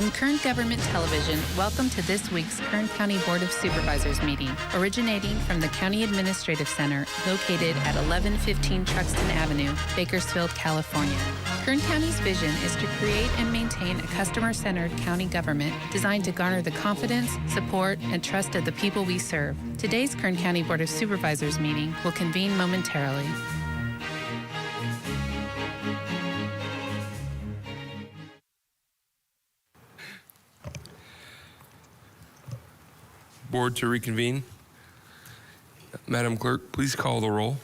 From Kern Government Television, welcome to this week's Kern County Board of Supervisors meeting, originating from the County Administrative Center located at 1115 Truxtun Avenue, Bakersfield, California. Kern County's vision is to create and maintain a customer-centered county government designed to garner the confidence, support, and trust of the people we serve. Today's Kern County Board of Supervisors meeting will convene momentarily. Board to reconvene. Madam Clerk, please call the roll.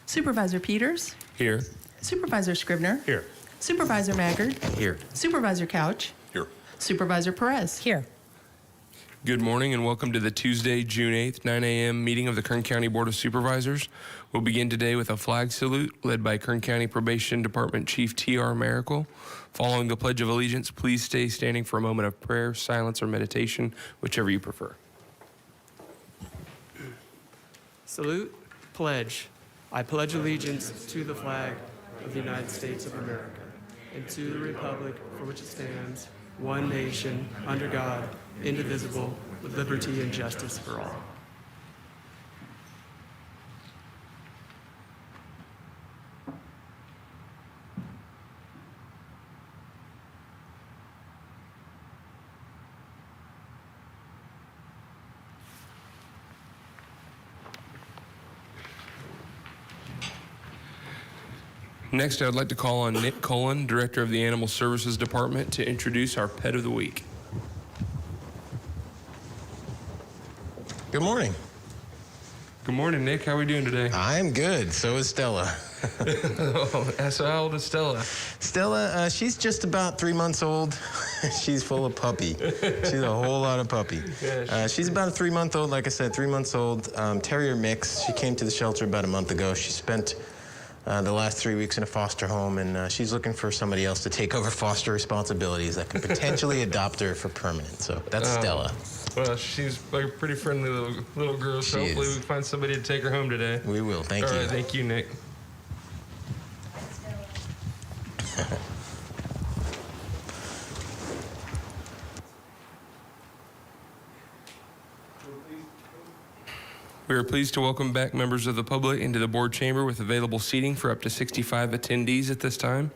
Supervisor Peters. Here. Supervisor Scribner. Here. Supervisor Maggard. Here. Supervisor Couch. Here. Supervisor Perez. Here. Good morning and welcome to the Tuesday, June 8th, 9 a.m. meeting of the Kern County Board of Supervisors. We'll begin today with a flag salute led by Kern County Probation Department Chief T.R. Miracle. Following the Pledge of Allegiance, please stay standing for a moment of prayer, silence, or meditation, whichever you prefer. Salute, pledge. I pledge allegiance to the flag of the United States of America and to the republic for which it stands, one nation, under God, indivisible, with liberty and justice for all. Next, I'd like to call on Nick Cullen, Director of the Animal Services Department, to introduce our Pet of the Week. Good morning. Good morning, Nick. How are we doing today? I'm good. So is Stella. So how old is Stella? Stella, she's just about 3 months old. She's full of puppy. She's a whole lot of puppy. She's about a 3-month-old, like I said, 3 months old. Terrier mix. She came to the shelter about a month ago. She spent the last 3 weeks in a foster home, and she's looking for somebody else to take over foster responsibilities that can potentially adopt her for permanent. So that's Stella. Well, she's like a pretty friendly little girl, so hopefully we can find somebody to take her home today. We will. Thank you. All right, thank you, Nick. We are pleased to welcome back members of the public into the board chamber with available seating for up to 65 attendees at this time.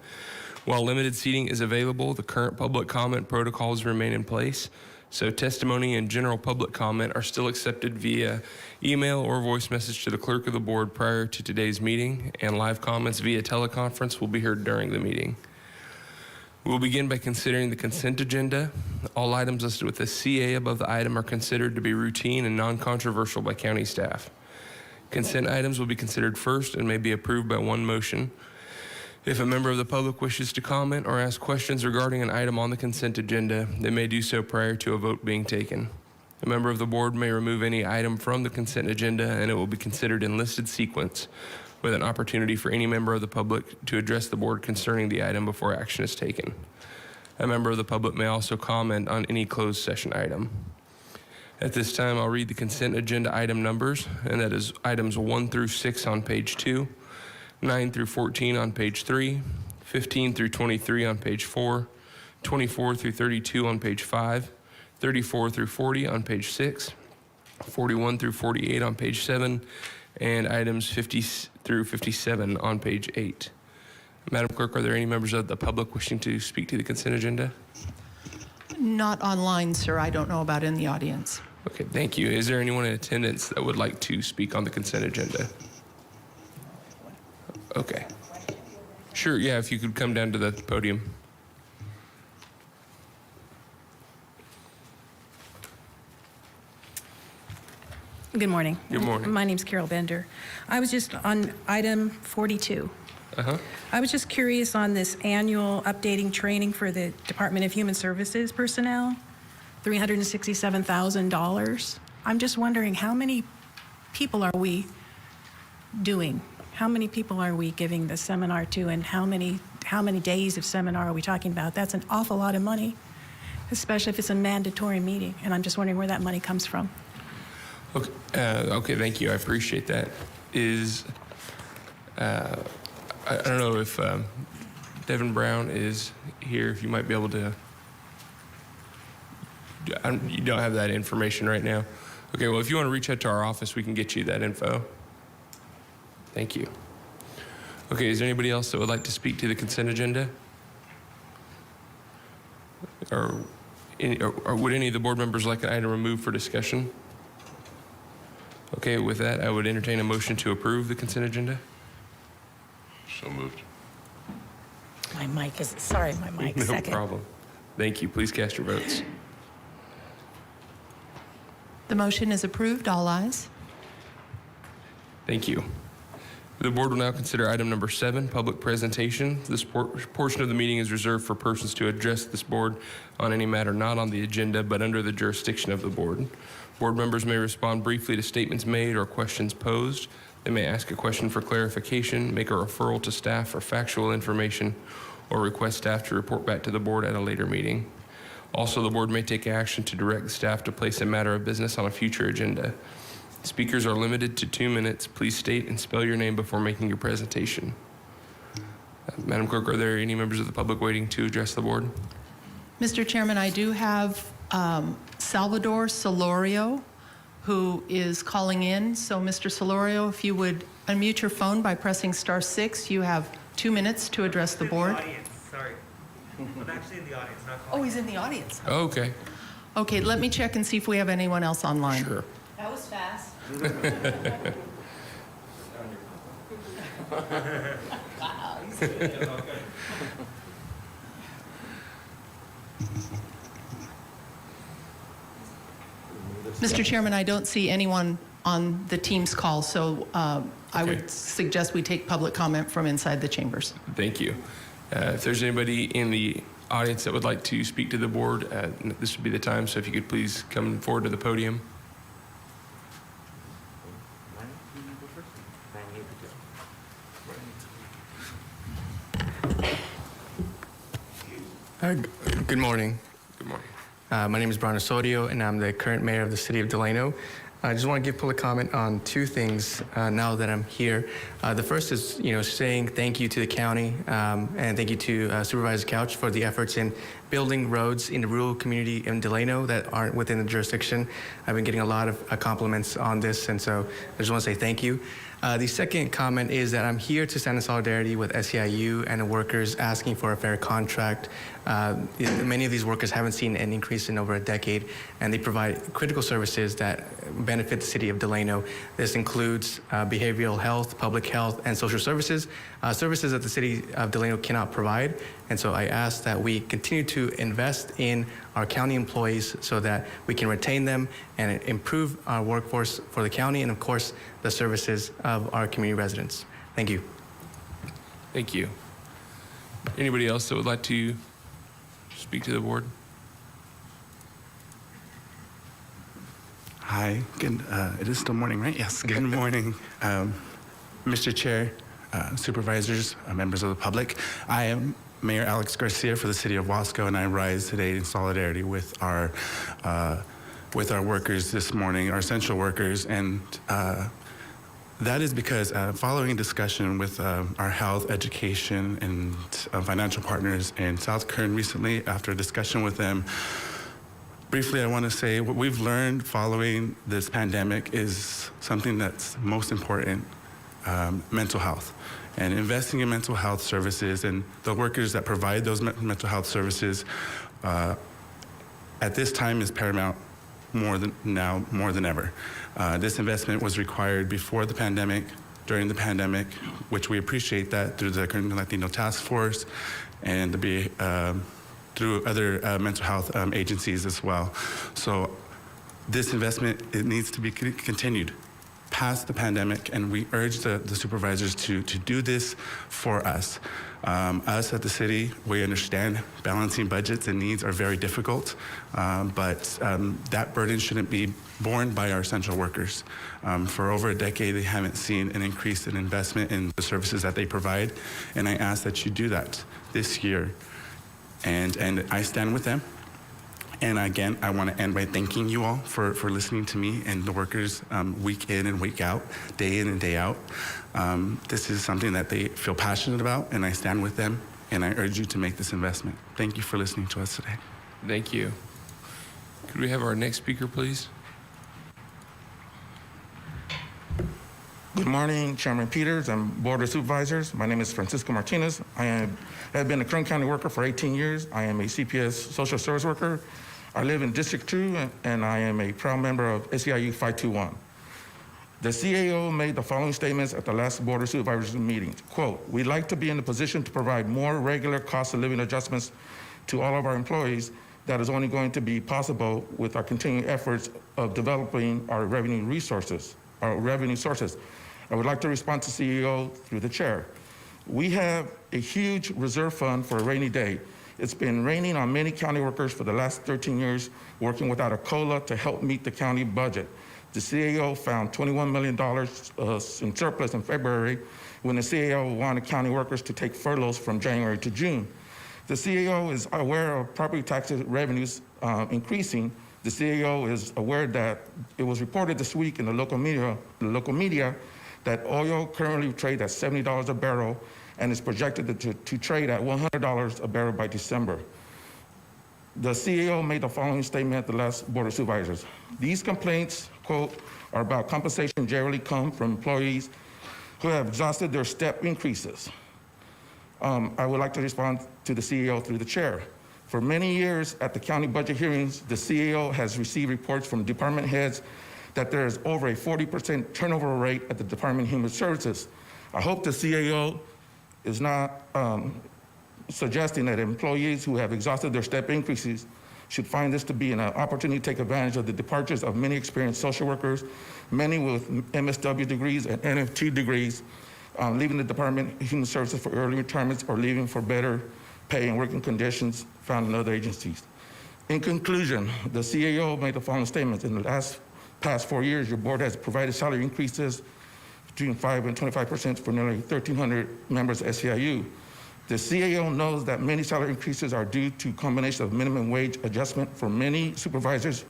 While limited seating is available, the current public comment protocols remain in place, so testimony and general public comment are still accepted via email or voice message to the clerk of the board prior to today's meeting, and live comments via teleconference will be heard during the meeting. We'll begin by considering the consent agenda. All items listed with a CA above the item are considered to be routine and non-controversial by county staff. Consent items will be considered first and may be approved by one motion. If a member of the public wishes to comment or ask questions regarding an item on the consent agenda, they may do so prior to a vote being taken. A member of the board may remove any item from the consent agenda and it will be considered in listed sequence, with an opportunity for any member of the public to address the board concerning the item before action is taken. A member of the public may also comment on any closed session item. At this time, I'll read the consent agenda item numbers, and that is items 1 through 6 on page 2, 9 through 14 on page 3, 15 through 23 on page 4, 24 through 32 on page 5, 34 through 40 on page 6, 41 through 48 on page 7, and items 50 through 57 on page 8. Madam Clerk, are there any members of the public wishing to speak to the consent agenda? Not online, sir. I don't know about in the audience. Okay, thank you. Is there anyone in attendance that would like to speak on the consent agenda? Okay. Sure, yeah, if you could come down to the podium. Good morning. Good morning. My name's Carol Bender. I was just on item 42. I was just curious on this annual updating training for the Department of Human Services personnel, $367,000. I'm just wondering, how many people are we doing? How many people are we giving the seminar to, and how many days of seminar are we talking about? That's an awful lot of money, especially if it's a mandatory meeting, and I'm just wondering where that money comes from. Okay, thank you. I appreciate that. I don't know if Devin Brown is here. If you might be able to, you don't have that information right now. Okay, well, if you want to reach out to our office, we can get you that info. Thank you. Okay, is there anybody else that would like to speak to the consent agenda? Or would any of the board members like an item removed for discussion? Okay, with that, I would entertain a motion to approve the consent agenda. So moved. My mic is, sorry, my mic, No second. problem. Thank you. Please cast your votes. The motion is approved. All ayes. Thank you. The board will now consider item number 7, public presentation. This portion of the meeting is reserved for persons to address this board on any matter not on the agenda but under the jurisdiction of the board. Board members may respond briefly to statements made or questions posed. They may ask a question for clarification, make a referral to staff for factual information, or request staff to report back to the board at a later meeting. Also, the board may take action to direct the staff to place a matter of business on a future agenda. Speakers are limited to 2 minutes. Please state and spell your name before making your presentation. Madam Clerk, are there any members of the public waiting to address the board? Mr. Chairman, I do have Salvador Solorio, who is calling in. So, Mr. Solorio, if you would unmute your phone by pressing *6, you have 2 minutes to address the board. Sorry. I'm actually in the audience, not Oh, calling. he's in the audience. Oh, okay. Okay, let me check and see if we have anyone else online. Sure. That was fast. Mr. Chairman, I don't see anyone on the Teams call, so I Okay. would suggest we take public comment from inside the chambers. Thank you. If there's anybody in the audience that would like to speak to the board, this would be the time. So if you could please come forward to the podium. Good morning. Good morning. My name is Brian Osorio, and I'm the current mayor of the city of Delano. I just want to give public comment on 2 things now that I'm here. The first is, saying thank you to the county and thank you to Supervisor Couch for the efforts in building roads in the rural community in Delano that aren't within the jurisdiction. I've been getting a lot of compliments on this, and so I just want to say thank you. The second comment is that I'm here to stand in solidarity with SEIU and the workers asking for a fair contract. Many of these workers haven't seen an increase in over a decade, and they provide critical services that benefit the city of Delano. This includes behavioral health, public health, and social services, services that the city of Delano cannot provide. And so I ask that we continue to invest in our county employees so that we can retain them and improve our workforce for the county and, of course, the services of our community residents. Thank you. Thank you. Anybody else that would like to speak to the board? Hi, good, it is still morning, right? Yes, good morning. Mr. Chair, supervisors, members of the public. I am Mayor Alex Garcia for the city of Wasco, and I rise today in solidarity with our workers this morning, our essential workers, and that is because following a discussion with our health, education, and financial partners in South Kern recently, after a discussion with them, briefly I want to say what we've learned following this pandemic is something that's most important, mental health. And investing in mental health services and the workers that provide those mental health services at this time is paramount more than ever. This investment was required before the pandemic, during the pandemic, which we appreciate that through the Kern Latino Task Force and through other mental health agencies as well. So this investment, it needs to be continued past the pandemic, and we urge the supervisors to do this for us. Us at the city, we understand balancing budgets and needs are very difficult, but that burden shouldn't be borne by our essential workers. For over a decade, they haven't seen an increase in investment in the services that they provide, and I ask that you do that this year, and I stand with them. And again, I want to end by thanking you all for listening to me and the workers week in and week out, day in and day out. This is something that they feel passionate about, and I stand with them. and I urge you to make this investment. Thank you for listening to us today. Thank you. Could we have our next speaker, please? Good morning, Chairman Peters and Board of Supervisors. My name is Francisco Martinez. I have been a Kern County worker for 18 years. I am a CPS social service worker. I live in District 2, and I am a proud member of SEIU 521. The CAO made the following statements at the last Board of Supervisors meeting. Quote, "We'd like to be in the position to provide more regular cost of living adjustments to all of our employees. That is only going to be possible with our continuing efforts of developing our revenue sources. I would like to respond to CEO through the chair. We have a huge reserve fund for a rainy day. It's been raining on many county workers for the last 13 years, working without a COLA to help meet the county budget. The CAO found $21 million in surplus in February when the CAO wanted county workers to take furloughs from January to June. The CAO is aware of property taxes revenues increasing. The CAO is aware that it was reported this week in the local media that oil currently trades at $70 a barrel and is projected to trade at $100 a barrel by December. The CAO made the following statement at the last Board of Supervisors. These complaints, quote, are about compensation generally come from employees who have exhausted their step increases. I would like to respond to the CAO through the chair. For many years at the county budget hearings, the CAO has received reports from department heads that there is over a 40% turnover rate at the Department of Human Services. I hope the CAO is not suggesting that employees who have exhausted their step increases should find this to be an opportunity to take advantage of the departures of many experienced social workers, many with MSW degrees and NFT degrees, leaving the Department of Human Services for early retirements or leaving for better pay and working conditions found in other agencies. In conclusion, the CAO made the following statements. In the past 4 years, your board has provided salary increases between 5 and 25% for nearly 1,300 members of SEIU. The CAO knows that many salary increases are due to a combination of minimum wage adjustment for many supervisors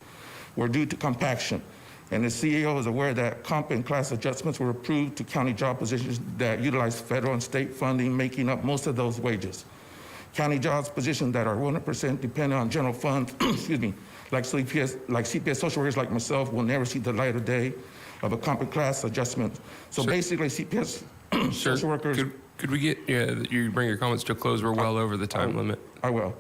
were due to compaction. And the CAO is aware that comp and class adjustments were approved to county job positions that utilize federal and state funding, making up most of those wages. County jobs positions that are 100% dependent on general funds, excuse me, like CPS social workers like myself will never see the light of day of a comp and class adjustment. So basically CPS social workers. Could we get you bring your comments to a close? We're well over the time limit. I will.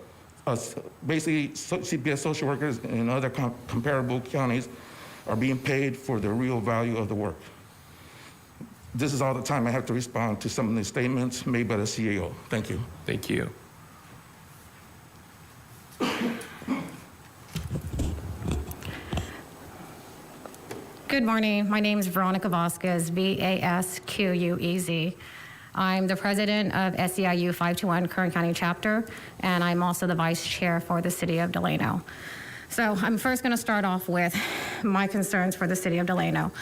Basically, CPS social workers in other comparable counties are being paid for the real value of the work. This is all the time I have to respond to some of the statements made by the CAO. Thank you. Thank you. Good morning. My name is Veronica Vasquez, Vasquez. I'm the president of SEIU 521 Kern County Chapter, and I'm also the vice chair for the city of Delano. So I'm first going to start off with my concerns for the city of Delano.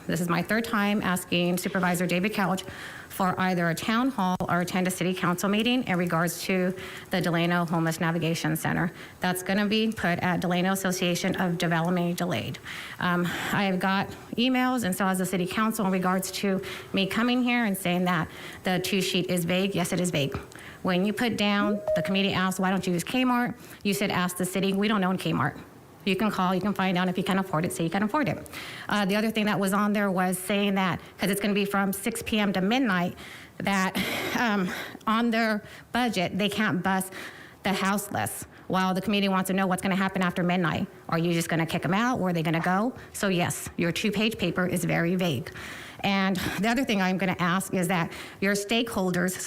This is my third time asking Supervisor David Couch for either a town hall or attend a city council meeting in regards to the Delano Homeless Navigation Center. That's going to be put at Delano Association of Development Delayed. I have got emails, and so has the city council, in regards to me coming here and saying that the 2-sheet is vague. Yes, it is vague. When you put down, the committee asked, why don't you use Kmart? You said, ask the city. We don't own Kmart. You can call, you can find out if you can afford it, say you can afford it. The other thing that was on there was saying that, because it's going to be from 6 p.m. to midnight, that on their budget, they can't bus the houseless. While the committee wants to know what's going to happen after midnight. Are you just going to kick them out? Where are they going to go? So yes, your 2-page paper is very vague. And the other thing I'm going to ask is that your stakeholders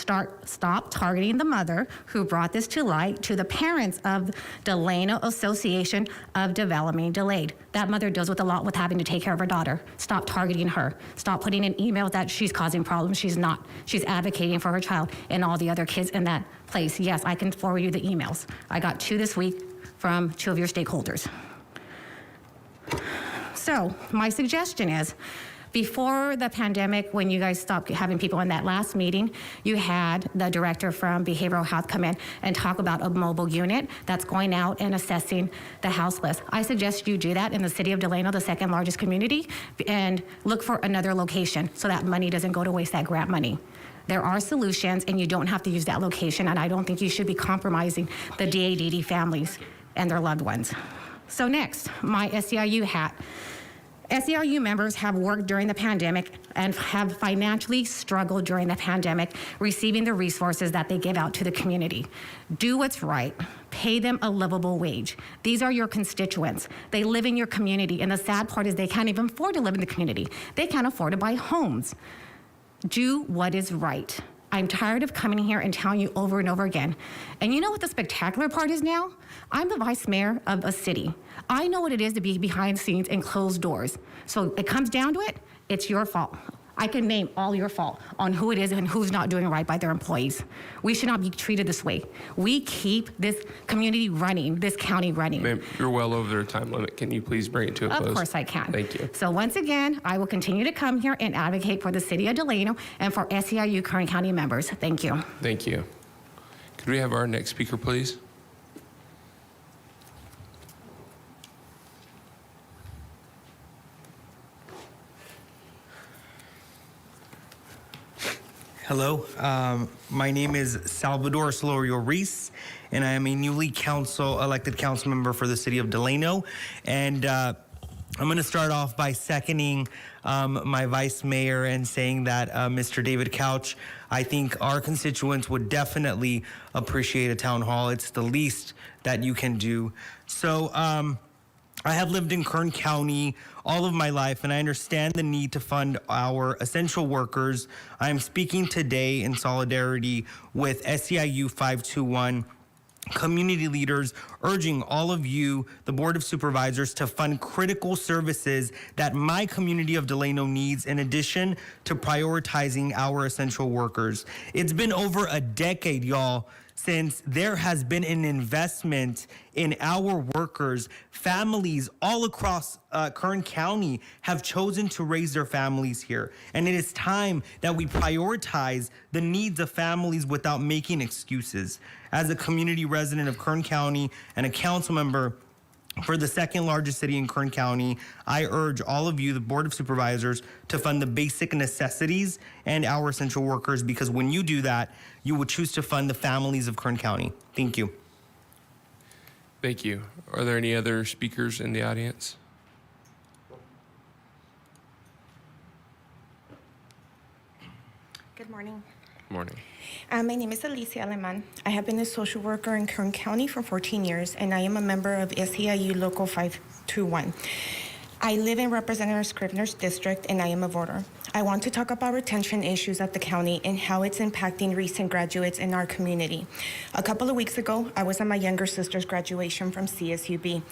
stop targeting the mother who brought this to light to the parents of Delano Association of Development Delayed. That mother deals with a lot with having to take care of her daughter. Stop targeting her. Stop putting in emails that she's causing problems. She's not. She's advocating for her child and all the other kids in that place. Yes, I can forward you the emails. I got 2 this week from 2 of your stakeholders. So my suggestion is, before the pandemic, when you guys stopped having people in that last meeting, you had the director from behavioral health come in and talk about a mobile unit that's going out and assessing the houseless. I suggest you do that in the city of Delano, the 2nd largest community, and look for another location so that money doesn't go to waste, that grant money. There are solutions, and you don't have to use that location, and I don't think you should be compromising the DADD families and their loved ones. So next, my SEIU hat. SEIU members have worked during the pandemic and have financially struggled during the pandemic, receiving the resources that they give out to the community. Do what's right. Pay them a livable wage. These are your constituents. They live in your community, and the sad part is they can't even afford to live in the community. They can't afford to buy homes. Do what is right. I'm tired of coming here and telling you over and over again. And you know what the spectacular part is now? I'm the vice mayor of a city. I know what it is to be behind the scenes and closed doors. So it comes down to it, it's your fault. I can name all your fault on who it is and who's not doing right by their employees. We should not be treated this way. We keep this community running, this county running. Ma'am, you're well over their time limit. Can you please bring it to a close? Of course I can. Thank you. So once again, I will continue to come here and advocate for the city of Delano and for SEIU Kern County members. Thank you. Thank you. Could we have our next speaker, please? Hello, my name is Salvador Solorio Reese, and I am a newly elected council member for the city of Delano. And I'm going to start off by seconding my vice mayor and saying that Mr. David Couch, I think our constituents would definitely appreciate a town hall. It's the least that you can do. So I have lived in Kern County all of my life, and I understand the need to fund our essential workers. I am speaking today in solidarity with SEIU 521 community leaders, urging all of you, the Board of Supervisors, to fund critical services that my community of Delano needs, in addition to prioritizing our essential workers. It's been over a decade, y'all, since there has been an investment in our workers. Families all across Kern County have chosen to raise their families here. And it is time that we prioritize the needs of families without making excuses. As a community resident of Kern County and a council member for the second largest city in Kern County, I urge all of you, the Board of Supervisors, to fund the basic necessities and our essential workers, because when you do that, you will choose to fund the families of Kern County. Thank you. Thank you. Are there any other speakers in the audience? Good morning. Good morning. My name is Alicia Lamont. I have been a social worker in Kern County for 14 years, and I am a member of SEIU Local 521. I live in Representative Scrivener's district, and I am a voter. I want to talk about retention issues at the county and how it's impacting recent graduates in our community. A couple of weeks ago, I was at my younger sister's graduation from CSUB.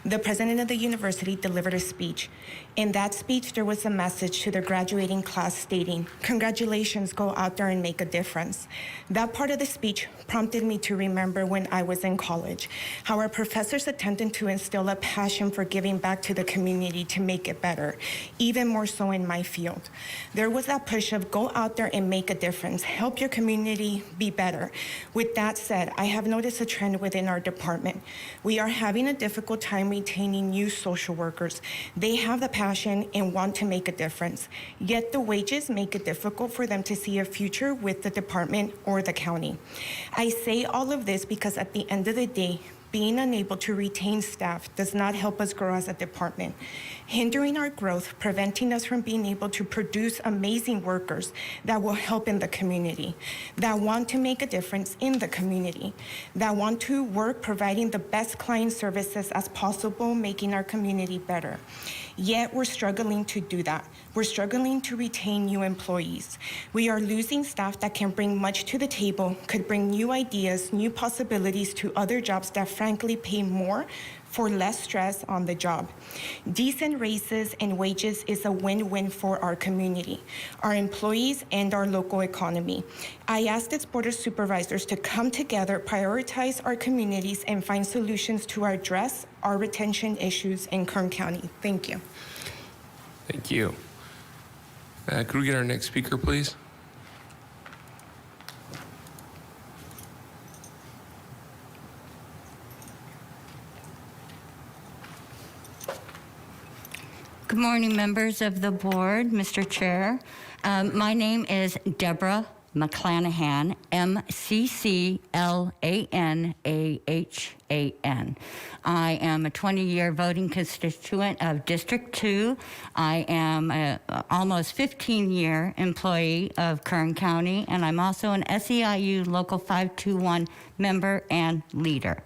The president of the university delivered a speech. In that speech, there was a message to the graduating class stating, "Congratulations, go out there and make a difference." That part of the speech prompted me to remember when I was in college, how our professors attempted to instill a passion for giving back to the community to make it better, even more so in my field. There was that push of go out there and make a difference, help your community be better. With that said, I have noticed a trend within our department. We are having a difficult time retaining new social workers. They have the passion and want to make a difference, yet the wages make it difficult for them to see a future with the department or the county. I say all of this because at the end of the day, being unable to retain staff does not help us grow as a department, hindering our growth, preventing us from being able to produce amazing workers that will help in the community, that want to make a difference in the community, that want to work providing the best client services as possible, making our community better. Yet we're struggling to do that. We're struggling to retain new employees. We are losing staff that can bring much to the table, could bring new ideas, new possibilities to other jobs that frankly pay more for less stress on the job. Decent raises and wages is a win-win for our community, our employees, and our local economy. I ask this Board of Supervisors to come together, prioritize our communities, and find solutions to address our retention issues in Kern County. Thank you. Thank you. Could we get our next speaker, please? Good morning, members of the board, Mr. Chair. My name is Deborah McClanahan, MCCLANAHAN. I am a 20-year voting constituent of District 2. I am a almost 15-year employee of Kern County, and I'm also an SEIU Local 521 member and leader.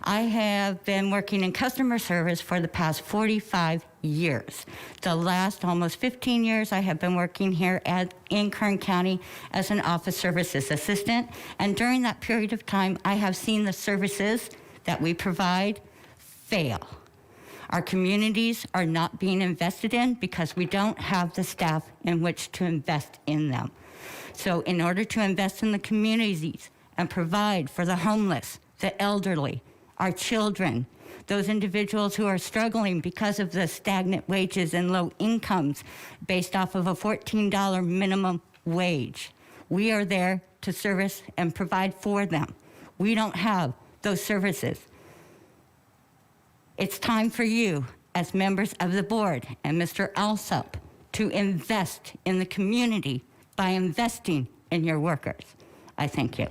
I have been working in customer service for the past 45 years. The last almost 15 years I have been working here in Kern County as an office services assistant, and during that period of time I have seen the services that we provide fail. Our communities are not being invested in because we don't have the staff in which to invest in them. So in order to invest in the communities and provide for the homeless, the elderly, our children, those individuals who are struggling because of the stagnant wages and low incomes based off of a $14 minimum wage. We are there to service and provide for them. We don't have those services. It's time for you, as members of the board and Mr. Alsop, to invest in the community by investing in your workers. I thank you.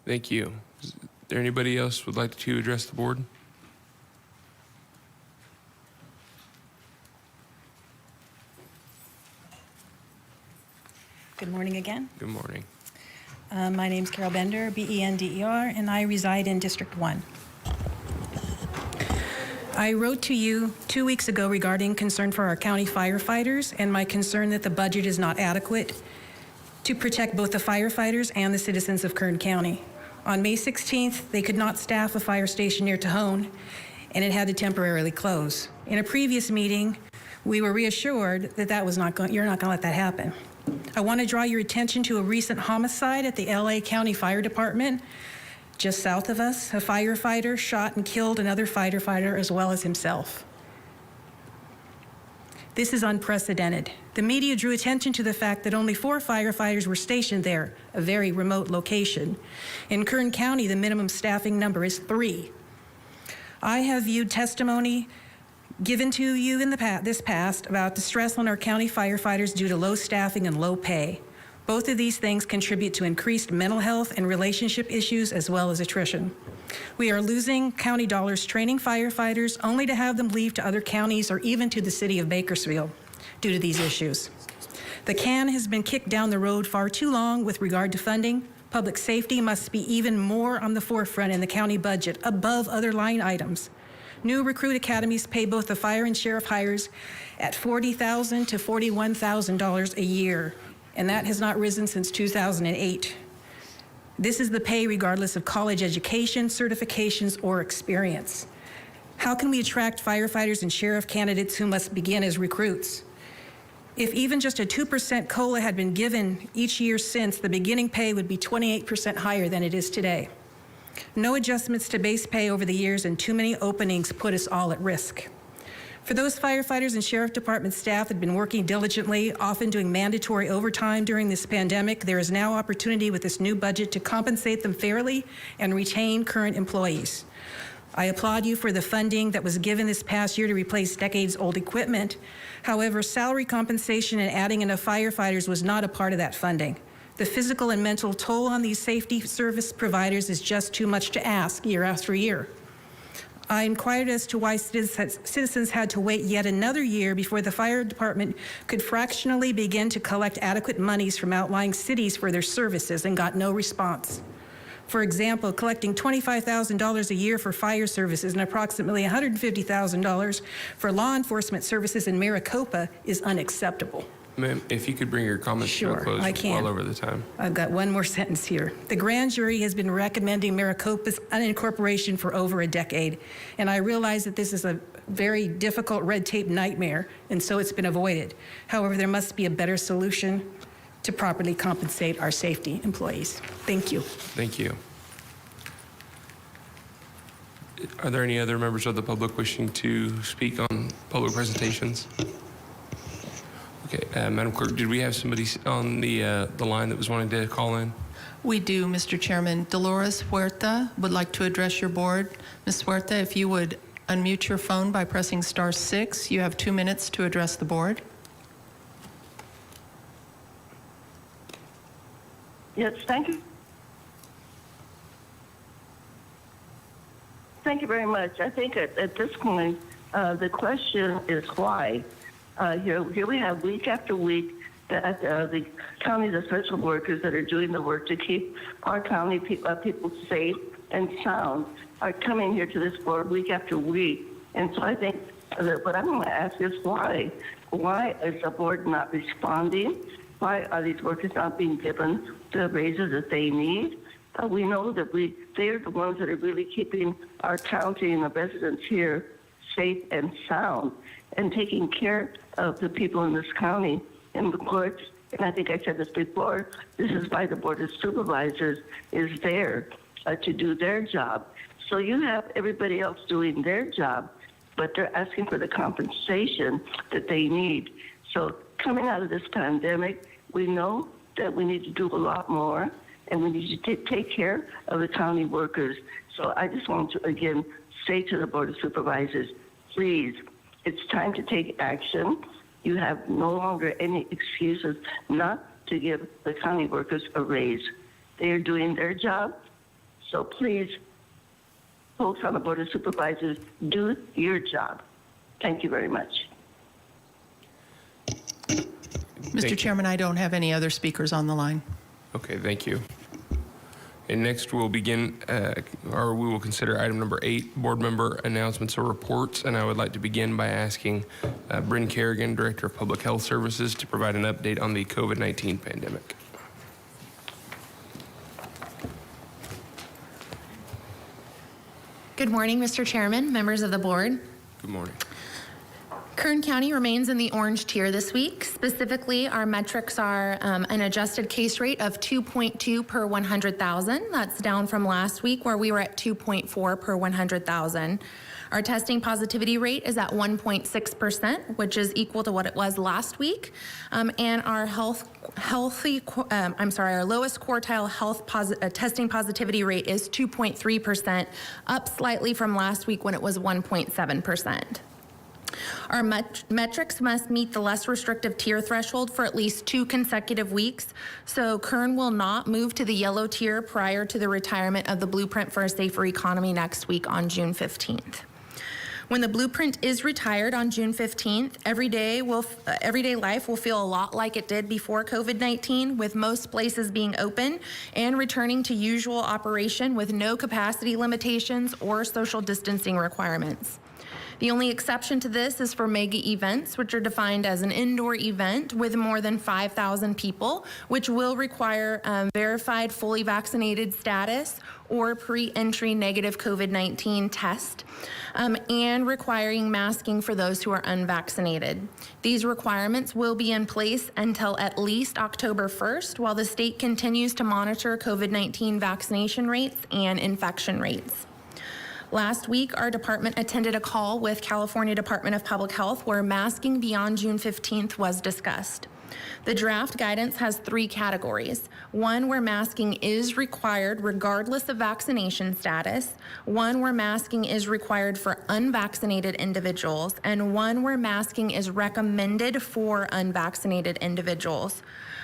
Thank you. Is there anybody else who would like to address the board? Good morning again. Good morning. My name's Carol Bender, B-E-N-D-E-R, and I reside in District 1. I wrote to you 2 weeks ago regarding concern for our county firefighters and my concern that the budget is not adequate to protect both the firefighters and the citizens of Kern County. On May 16th, they could not staff a fire station near Tejon, and it had to temporarily close. In a previous meeting, we were reassured that you're not going to let that happen. I want to draw your attention to a recent homicide at the LA County Fire Department. Just south of us, a firefighter shot and killed another firefighter as well as himself. This is unprecedented. The media drew attention to the fact that only 4 firefighters were stationed there, a very remote location. In Kern County, the minimum staffing number is 3. I have viewed testimony given to you in this past about the stress on our county firefighters due to low staffing and low pay. Both of these things contribute to increased mental health and relationship issues as well as attrition. We are losing county dollars training firefighters only to have them leave to other counties or even to the city of Bakersfield due to these issues. The can has been kicked down the road far too long with regard to funding. Public safety must be even more on the forefront in the county budget above other line items. New recruit academies pay both the fire and sheriff hires at $40,000 to $41,000 a year, and that has not risen since 2008. This is the pay regardless of college education, certifications, or experience. How can we attract firefighters and sheriff candidates who must begin as recruits? If even just a 2% COLA had been given each year since, the beginning pay would be 28% higher than it is today. No adjustments to base pay over the years and too many openings put us all at risk. For those firefighters and sheriff department staff that have been working diligently, often doing mandatory overtime during this pandemic, there is now opportunity with this new budget to compensate them fairly and retain current employees. I applaud you for the funding that was given this past year to replace decades-old equipment. However, salary compensation and adding enough firefighters was not a part of that funding. The physical and mental toll on these safety service providers is just too much to ask year after year. I inquired as to why citizens had to wait yet another year before the fire department could fractionally begin to collect adequate monies from outlying cities for their services and got no response. For example, collecting $25,000 a year for fire services and approximately $150,000 for law enforcement services in Maricopa is unacceptable. Ma'am, if you could bring your comments to a close, I can. well over the time. I've got one more sentence here. The grand jury has been recommending Maricopa's unincorporation for over a decade, and I realize that this is a very difficult red tape nightmare, and so it's been avoided. However, there must be a better solution to properly compensate our safety employees. Thank you. Thank you. Are there any other members of the public wishing to speak on public presentations? Okay, Madam Clerk, did we have somebody on the line that was wanting to call in? We do, Mr. Chairman. Dolores Huerta would like to address your board. Ms. Huerta, if you would unmute your phone by pressing *6, you have 2 minutes to address the board. Yes, thank you. Thank you very much. I think at this point, the question is why. Here we have week after week that the county's essential workers that are doing the work to keep our county people safe and sound are coming here to this board week after week. And so I think that what I'm going to ask is why? Why is the board not responding? Why are these workers not being given the raises that they need? We know that they're the ones that are really keeping our county and the residents here safe and sound and taking care of the people in this county. And the courts, and I think I said this before, this is why the Board of Supervisors is there to do their job. So you have everybody else doing their job, but they're asking for the compensation that they need. So coming out of this pandemic, we know that we need to do a lot more, and we need to take care of the county workers. So I just want to, again, say to the Board of Supervisors, please, it's time to take action. You have no longer any excuses not to give the county workers a raise. They are doing their job. So please, folks on the Board of Supervisors, do your job. Thank you very much. Mr. Chairman, I don't have any other speakers on the line. Okay, thank you. And next we'll begin, or we will consider item number 8, board member announcements or reports. And I would like to begin by asking Bryn Kerrigan, Director of Public Health Services, to provide an update on the COVID-19 pandemic. Good morning, Mr. Chairman, members of the board. Good morning. Kern County remains in the orange tier this week. Specifically, our metrics are an adjusted case rate of 2.2 per 100,000. That's down from last week where we were at 2.4 per 100,000. Our testing positivity rate is at 1.6%, which is equal to what it was last week. And our our lowest quartile testing positivity rate is 2.3%, up slightly from last week when it was 1.7%. Our metrics must meet the less restrictive tier threshold for at least 2 consecutive weeks, so Kern will not move to the yellow tier prior to the retirement of the Blueprint for a Safer Economy next week on June 15th. When the blueprint is retired on June 15th, everyday life will feel a lot like it did before COVID-19, with most places being open and returning to usual operation with no capacity limitations or social distancing requirements. The only exception to this is for mega events, which are defined as an indoor event with more than 5,000 people, which will require verified fully vaccinated status or pre-entry negative COVID-19 test, and requiring masking for those who are unvaccinated. These requirements will be in place until at least October 1st, while the state continues to monitor COVID-19 vaccination rates and infection rates. Last week, our department attended a call with California Department of Public Health where masking beyond June 15th was discussed. The draft guidance has 3 categories. 1 where masking is required regardless of vaccination status, 1 where masking is required for unvaccinated individuals, and 1 where masking is recommended for unvaccinated individuals.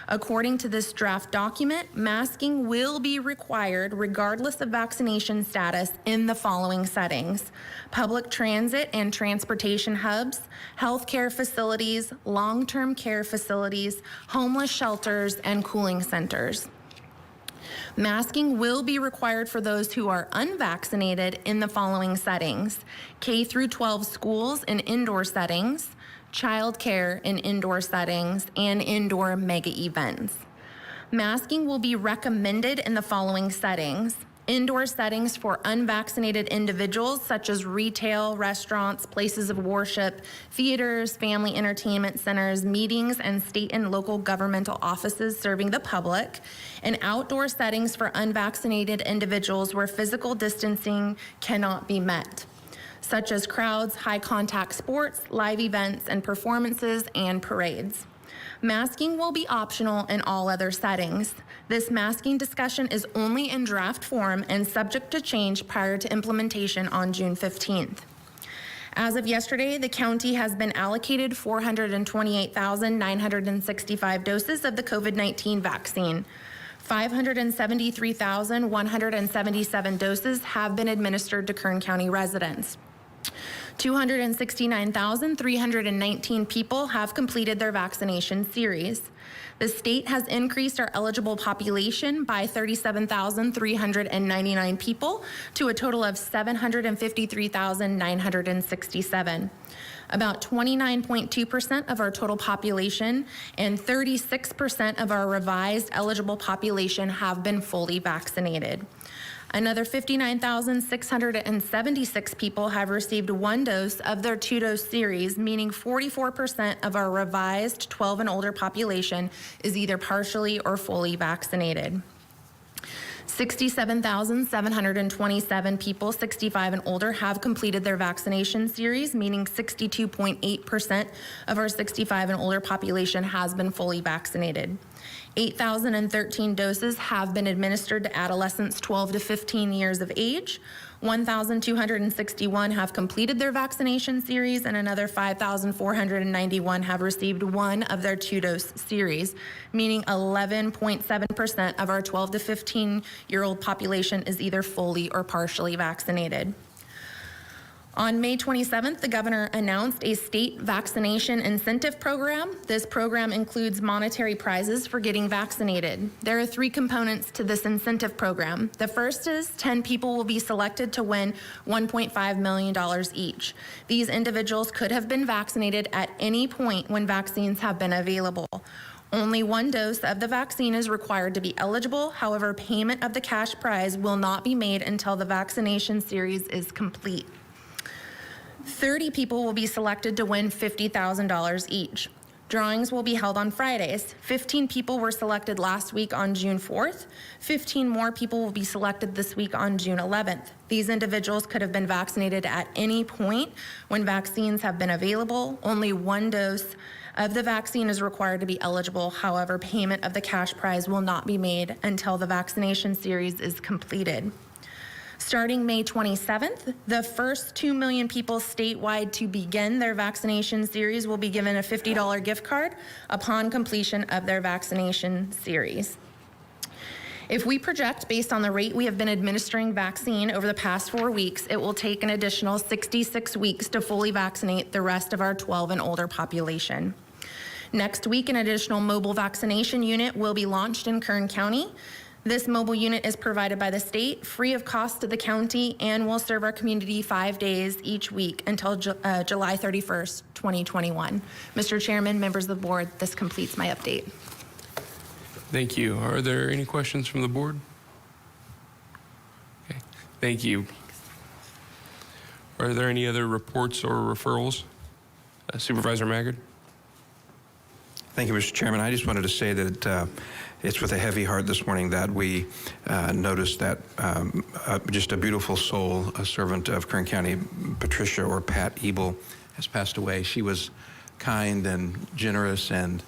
According to this draft document, masking will be required regardless of vaccination status in the following settings: public transit and transportation hubs, healthcare facilities, long-term care facilities, homeless shelters, and cooling centers. Masking will be required for those who are unvaccinated in the following settings: K through 12 schools in indoor settings, childcare in indoor settings, and indoor mega events. Masking will be recommended in the following settings: indoor settings for unvaccinated individuals such as retail, restaurants, places of worship, theaters, family entertainment centers, meetings, and state and local governmental offices serving the public, and outdoor settings for unvaccinated individuals where physical distancing cannot be met, such as crowds, high-contact sports, live events and performances, and parades. Masking will be optional in all other settings. This masking discussion is only in draft form and subject to change prior to implementation on June 15th. As of yesterday, the county has been allocated 428,965 doses of the COVID-19 vaccine. 573,177 doses have been administered to Kern County residents. 269,319 people have completed their vaccination series. The state has increased our eligible population by 37,399 people to a total of 753,967. About 29.2% of our total population and 36% of our revised eligible population have been fully vaccinated. Another 59,676 people have received one dose of their two-dose series, meaning 44% of our revised 12 and older population is either partially or fully vaccinated. 67,727 people 65 and older have completed their vaccination series, meaning 62.8% of our 65 and older population has been fully vaccinated. 8,013 doses have been administered to adolescents 12 to 15 years of age. 1,261 have completed their vaccination series, and another 5,491 have received one of their two-dose series, meaning 11.7% of our 12 to 15-year-old population is either fully or partially vaccinated. On May 27th, the governor announced a state vaccination incentive program. This program includes monetary prizes for getting vaccinated. There are three components to this incentive program. The first is 10 people will be selected to win $1.5 million each. These individuals could have been vaccinated at any point when vaccines have been available. Only one dose of the vaccine is required to be eligible. However, payment of the cash prize will not be made until the vaccination series is complete. 30 people will be selected to win $50,000 each. Drawings will be held on Fridays. 15 people were selected last week on June 4th. 15 more people will be selected this week on June 11th. These individuals could have been vaccinated at any point when vaccines have been available. Only one dose of the vaccine is required to be eligible. However, payment of the cash prize will not be made until the vaccination series is completed. Starting May 27th, the first 2 million people statewide to begin their vaccination series will be given a $50 gift card upon completion of their vaccination series. If we project based on the rate we have been administering vaccine over the past 4 weeks, it will take an additional 66 weeks to fully vaccinate the rest of our 12 and older population. Next week, an additional mobile vaccination unit will be launched in Kern County. This mobile unit is provided by the state, free of cost to the county, and will serve our community 5 days each week until July 31st, 2021. Mr. Chairman, members of the board, this completes my update. Thank you. Are there any questions from the board? Okay. Thank you. Are there any other reports or referrals? Supervisor Maggard? Thank you, Mr. Chairman. I just wanted to say that it's with a heavy heart this morning that we noticed that just a beautiful soul, a servant of Kern County, Patricia or Pat Ebel, has passed away. She was kind and generous and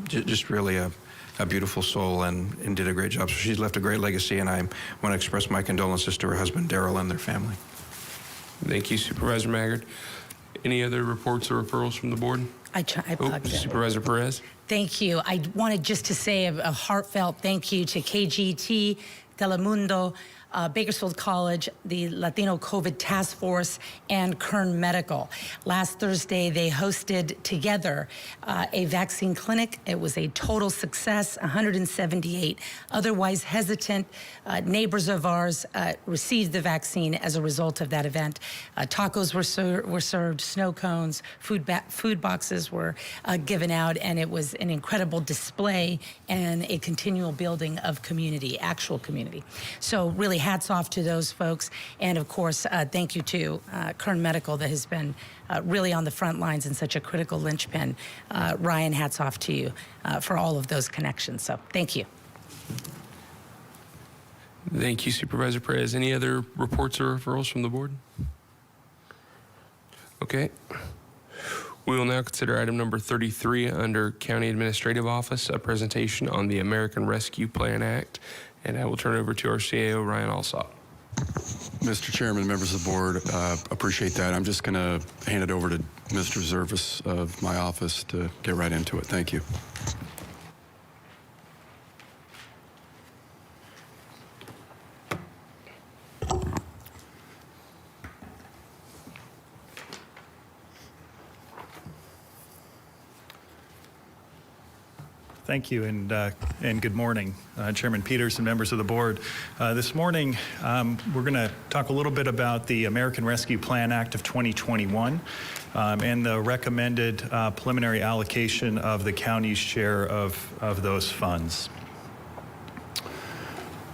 just really a beautiful soul and did a great job. So she's left a great legacy, and I want to express my condolences to her husband, Daryl, and their family. Thank you, Supervisor Maggard. Any other reports or referrals from the board? I plugged in. Supervisor Perez. Thank you. I wanted just to say a heartfelt thank you to KGT, Telemundo, Bakersfield College, the Latino COVID Task Force, and Kern Medical. Last Thursday, they hosted together a vaccine clinic. It was a total success. 178 otherwise hesitant neighbors of ours received the vaccine as a result of that event. Tacos were served, snow cones, food boxes were given out, and it was an incredible display and a continual building of community, actual community. So really hats off to those folks. And of course, thank you to Kern Medical that has been really on the front lines and such a critical linchpin. Ryan, hats off to you for all of those connections. So thank you. Thank you, Supervisor Perez. Any other reports or referrals from the board? Okay. We will now consider item number 33 under County Administrative Office, a presentation on the American Rescue Plan Act. And I will turn it over to our CAO, Ryan Alsop. Mr. Chairman, members of the board, appreciate that. I'm just going to hand it over to Mr. Zervis of my office to get right into it. Thank you. Thank you, and good morning, Chairman Peters and members of the board. This morning, we're going to talk a little bit about the American Rescue Plan Act of 2021 and the recommended preliminary allocation of the county's share of those funds.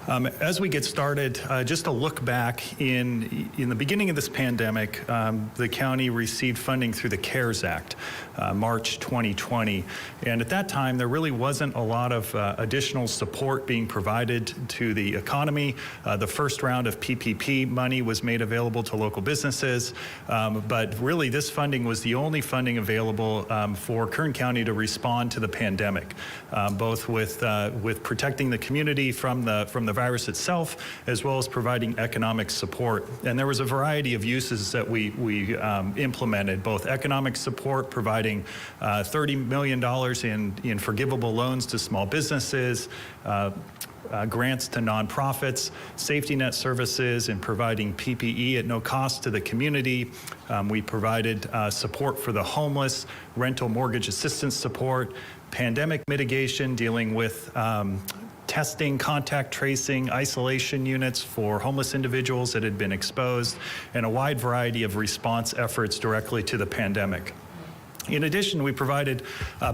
As we get started, just to look back, in the beginning of this pandemic, the county received funding through the CARES Act, March 2020. And at that time, there really wasn't a lot of additional support being provided to the economy. The first round of PPP money was made available to local businesses, but really this funding was the only funding available for Kern County to respond to the pandemic, both with protecting the community from the virus itself, as well as providing economic support. And there was a variety of uses that we implemented, both economic support, providing $30 million in forgivable loans to small businesses, grants to nonprofits, safety net services, and providing PPE at no cost to the community. We provided support for the homeless, rental mortgage assistance support, pandemic mitigation, dealing with testing, contact tracing, isolation units for homeless individuals that had been exposed, and a wide variety of response efforts directly to the pandemic. In addition, we provided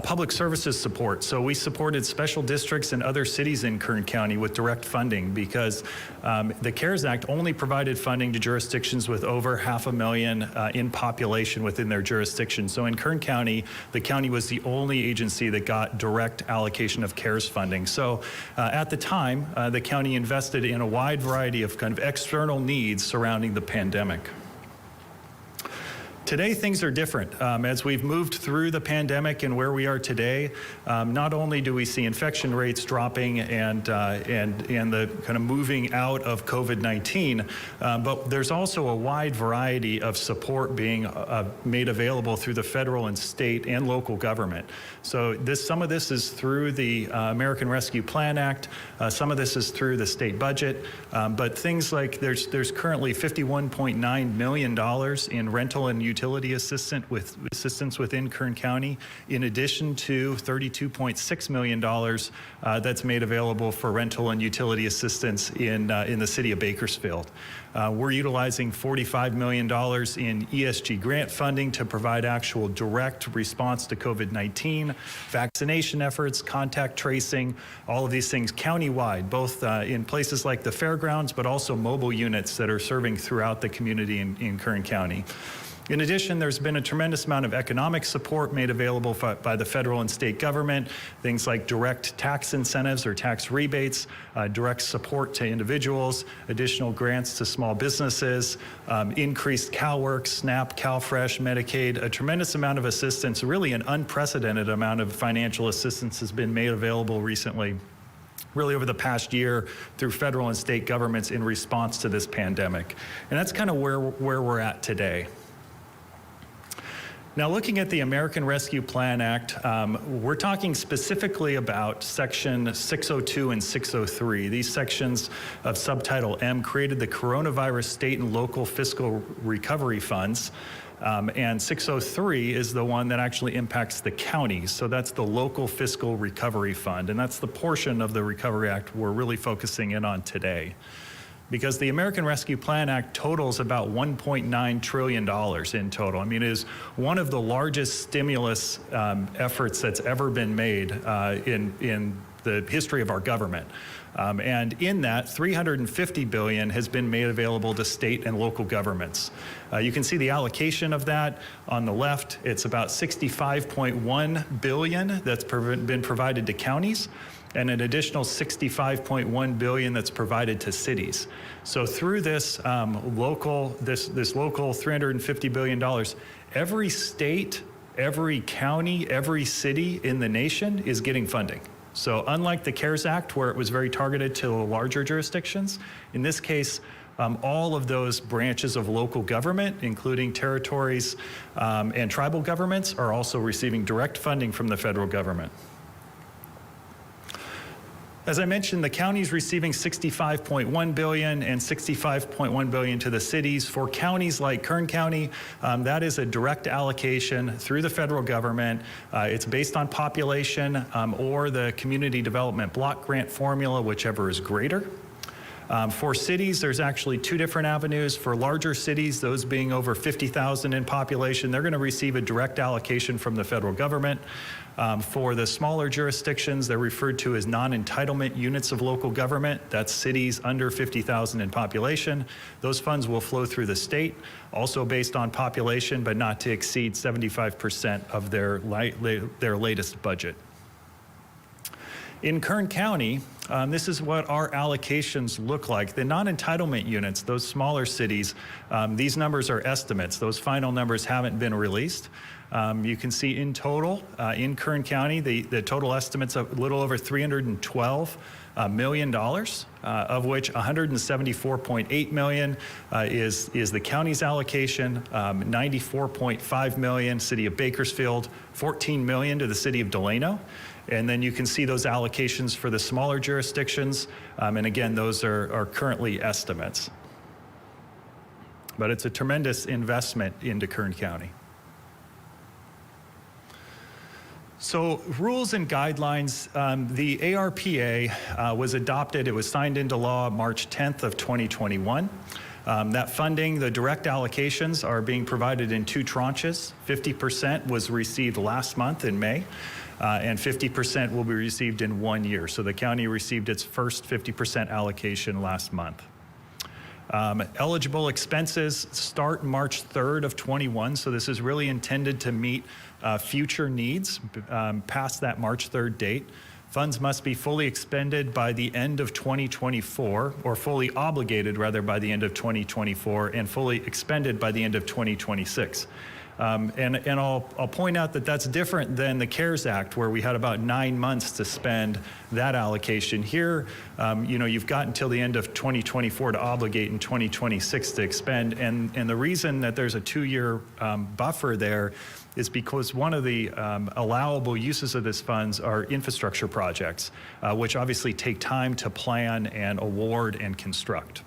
public services support. So we supported special districts and other cities in Kern County with direct funding, because the CARES Act only provided funding to jurisdictions with over 500,000 in population within their jurisdiction. So in Kern County, the county was the only agency that got direct allocation of CARES funding. So at the time, the county invested in a wide variety of kind of external needs surrounding the pandemic. Today, things are different. As we've moved through the pandemic and where we are today, not only do we see infection rates dropping and the kind of moving out of COVID-19, but there's also a wide variety of support being made available through the federal and state and local government. So some of this is through the American Rescue Plan Act. Some of this is through the state budget. But things like there's currently $51.9 million in rental and utility assistance within Kern County, in addition to $32.6 million that's made available for rental and utility assistance in the city of Bakersfield. We're utilizing $45 million in ESG grant funding to provide actual direct response to COVID-19, vaccination efforts, contact tracing, all of these things countywide, both in places like the fairgrounds, but also mobile units that are serving throughout the community in Kern County. In addition, there's been a tremendous amount of economic support made available by the federal and state government, things like direct tax incentives or tax rebates, direct support to individuals, additional grants to small businesses, increased CalWORK, SNAP, CalFresh, Medicaid, a tremendous amount of assistance, really an unprecedented amount of financial assistance has been made available recently, really over the past year, through federal and state governments in response to this pandemic. And that's kind of where we're at today. Now, looking at the American Rescue Plan Act, we're talking specifically about Section 602 and 603. These sections of Subtitle M created the Coronavirus State and Local Fiscal Recovery Funds, and 603 is the one that actually impacts the counties. So that's the Local Fiscal Recovery Fund, and that's the portion of the Recovery Act we're really focusing in on today. Because the American Rescue Plan Act totals about $1.9 trillion in total. I mean, it is one of the largest stimulus efforts that's ever been made in the history of our government. And in that, $350 billion has been made available to state and local governments. You can see the allocation of that on the left. It's about $65.1 billion that's been provided to counties, and an additional $65.1 billion that's provided to cities. So through this local $350 billion, every state, every county, every city in the nation is getting funding. So unlike the CARES Act, where it was very targeted to larger jurisdictions, in this case, all of those branches of local government, including territories and tribal governments, are also receiving direct funding from the federal government. As I mentioned, the county's receiving $65.1 billion and $65.1 billion to the cities. For counties like Kern County, that is a direct allocation through the federal government. It's based on population or the community development block grant formula, whichever is greater. For cities, there's actually two different avenues. For larger cities, those being over 50,000 in population, they're going to receive a direct allocation from the federal government. For the smaller jurisdictions, they're referred to as non-entitlement units of local government. That's cities under 50,000 in population. Those funds will flow through the state, also based on population, but not to exceed 75% of their latest budget. In Kern County, this is what our allocations look like. The non-entitlement units, those smaller cities, these numbers are estimates. Those final numbers haven't been released. You can see in total, in Kern County, the total estimate's a little over $312 million, of which $174.8 million is the county's allocation, $94.5 million, City of Bakersfield, $14 million to the City of Delano. And then you can see those allocations for the smaller jurisdictions. And again, those are currently estimates. But it's a tremendous investment into Kern County. So rules and guidelines, the ARPA was adopted, it was signed into law March 10th of 2021. That funding, the direct allocations are being provided in two tranches. 50% was received last month in May, and 50% will be received in 1 year. So the county received its first 50% allocation last month. Eligible expenses start March 3rd of 21, so this is really intended to meet future needs past that March 3rd date. Funds must be fully expended by the end of 2024, or fully obligated rather by the end of 2024, and fully expended by the end of 2026. And I'll point out that that's different than the CARES Act, where we had about 9 months to spend that allocation. Here, you've got until the end of 2024 to obligate and 2026 to expend. And the reason that there's a 2-year buffer there is because one of the allowable uses of this funds are infrastructure projects, which obviously take time to plan and award and construct.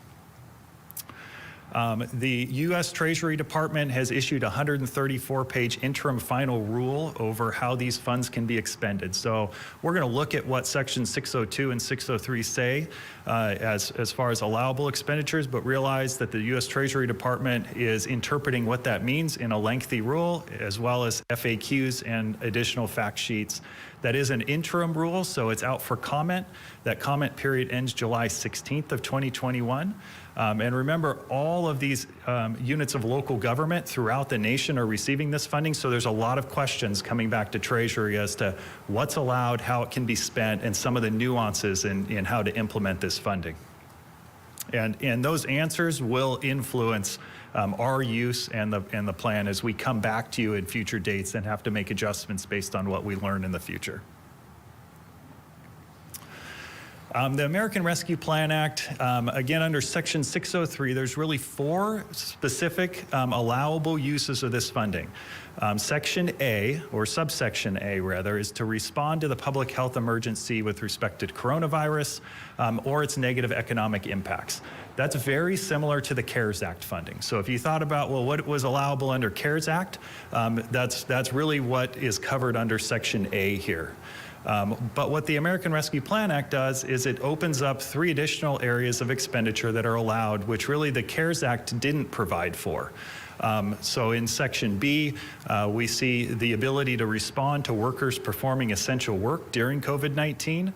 The U.S. Treasury Department has issued a 134-page interim final rule over how these funds can be expended. So we're going to look at what Section 602 and 603 say as far as allowable expenditures, but realize that the U.S. Treasury Department is interpreting what that means in a lengthy rule, as well as FAQs and additional fact sheets. That is an interim rule, so it's out for comment. That comment period ends July 16th of 2021. And remember, all of these units of local government throughout the nation are receiving this funding, so there's a lot of questions coming back to Treasury as to what's allowed, how it can be spent, and some of the nuances in how to implement this funding. And those answers will influence our use and the plan as we come back to you in future dates and have to make adjustments based on what we learn in the future. The American Rescue Plan Act, again, under Section 603, there's really 4 specific allowable uses of this funding. Section A, or subsection A rather, is to respond to the public health emergency with respect to coronavirus or its negative economic impacts. That's very similar to the CARES Act funding. So if you thought about, well, what was allowable under CARES Act, that's really what is covered under Section A here. But what the American Rescue Plan Act does is it opens up 3 additional areas of expenditure that are allowed, which really the CARES Act didn't provide for. So in Section B, we see the ability to respond to workers performing essential work during COVID-19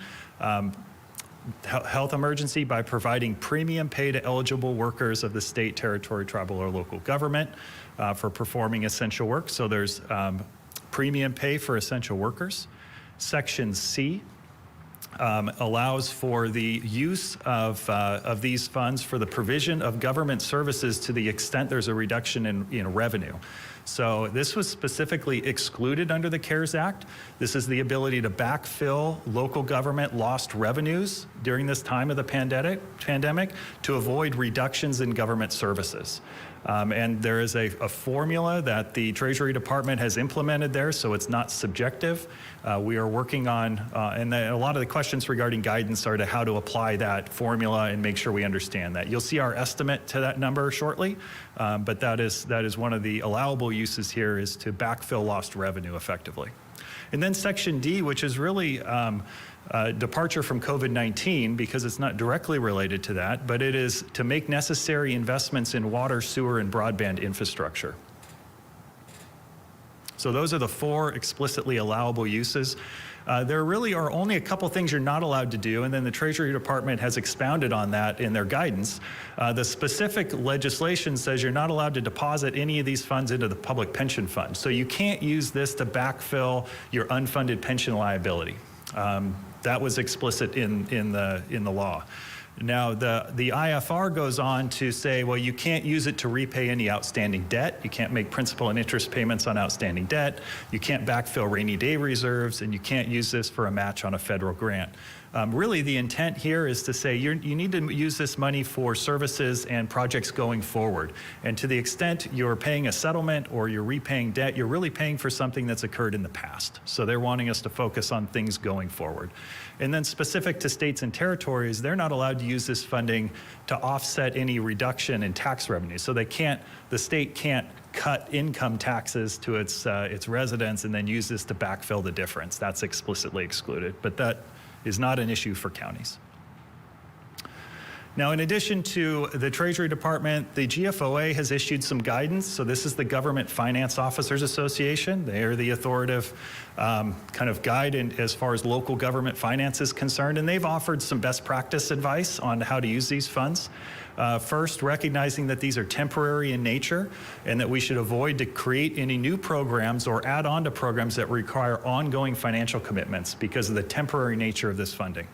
health emergency by providing premium pay to eligible workers of the state, territory, tribal, or local government for performing essential work. So there's premium pay for essential workers. Section C allows for the use of these funds for the provision of government services to the extent there's a reduction in revenue. So this was specifically excluded under the CARES Act. This is the ability to backfill local government lost revenues during this time of the pandemic to avoid reductions in government services. And there is a formula that the Treasury Department has implemented there, so it's not subjective. We are working on, and a lot of the questions regarding guidance are to how to apply that formula and make sure we understand that. You'll see our estimate to that number shortly, but that is one of the allowable uses here, is to backfill lost revenue effectively. And then Section D, which is really departure from COVID-19 because it's not directly related to that, but it is to make necessary investments in water, sewer, and broadband infrastructure. So those are the 4 explicitly allowable uses. There really are only a couple things you're not allowed to do, and then the Treasury Department has expounded on that in their guidance. The specific legislation says you're not allowed to deposit any of these funds into the public pension fund. So you can't use this to backfill your unfunded pension liability. That was explicit in the law. Now, the IFR goes on to say, well, you can't use it to repay any outstanding debt. You can't make principal and interest payments on outstanding debt. You can't backfill rainy day reserves, and you can't use this for a match on a federal grant. Really, the intent here is to say you need to use this money for services and projects going forward. And to the extent you're paying a settlement or you're repaying debt, you're really paying for something that's occurred in the past. So they're wanting us to focus on things going forward. And then specific to states and territories, they're not allowed to use this funding to offset any reduction in tax revenue. So the state can't cut income taxes to its residents and then use this to backfill the difference. That's explicitly excluded, but that is not an issue for counties. Now, in addition to the Treasury Department, the GFOA has issued some guidance. So this is the Government Finance Officers Association. They are the authoritative kind of guide as far as local government finance is concerned, and they've offered some best practice advice on how to use these funds. First, recognizing that these are temporary in nature and that we should avoid to create any new programs or add on to programs that require ongoing financial commitments because of the temporary nature of this funding.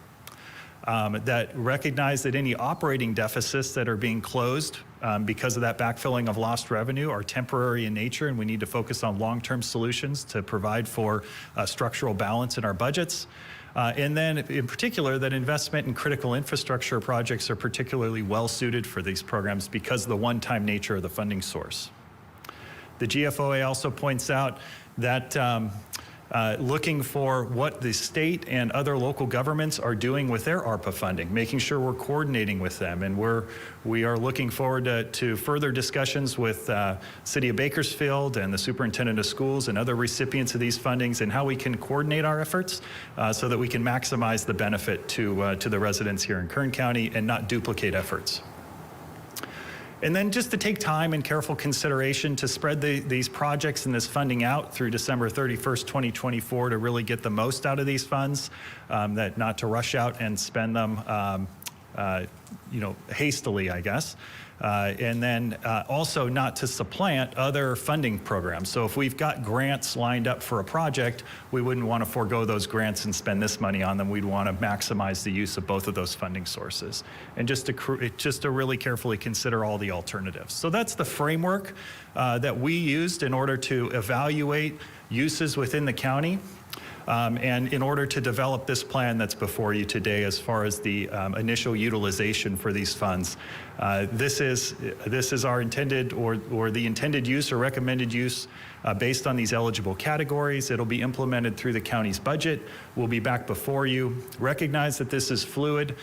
That recognize that any operating deficits that are being closed because of that backfilling of lost revenue are temporary in nature, and we need to focus on long-term solutions to provide for structural balance in our budgets. And then in particular, that investment in critical infrastructure projects are particularly well suited for these programs because of the one-time nature of the funding source. The GFOA also points out that looking for what the state and other local governments are doing with their ARPA funding, making sure we're coordinating with them. And we are looking forward to further discussions with City of Bakersfield and the Superintendent of Schools and other recipients of these fundings and how we can coordinate our efforts so that we can maximize the benefit to the residents here in Kern County and not duplicate efforts. And then just to take time and careful consideration to spread these projects and this funding out through December 31st, 2024 to really get the most out of these funds, that not to rush out and spend them hastily, I guess. And then also not to supplant other funding programs. So if we've got grants lined up for a project, we wouldn't want to forego those grants and spend this money on them. We'd want to maximize the use of both of those funding sources. And just to really carefully consider all the alternatives. So that's the framework that we used in order to evaluate uses within the county. And in order to develop this plan that's before you today as far as the initial utilization for these funds. This is our intended or the intended use or recommended use based on these eligible categories. It'll be implemented through the county's budget. We'll be back before you. Recognize that this is fluid,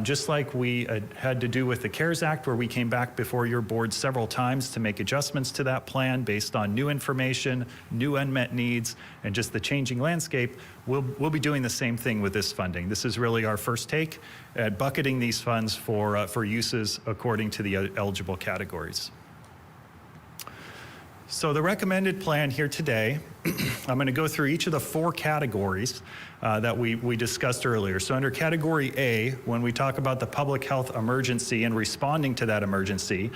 just like we had to do with the CARES Act, where we came back before your board several times to make adjustments to that plan based on new information, new unmet needs, and just the changing landscape. We'll be doing the same thing with this funding. This is really our first take at bucketing these funds for uses according to the eligible categories. So the recommended plan here today, I'm going to go through each of the 4 categories that we discussed earlier. So under category A, when we talk about the public health emergency and responding to that emergency,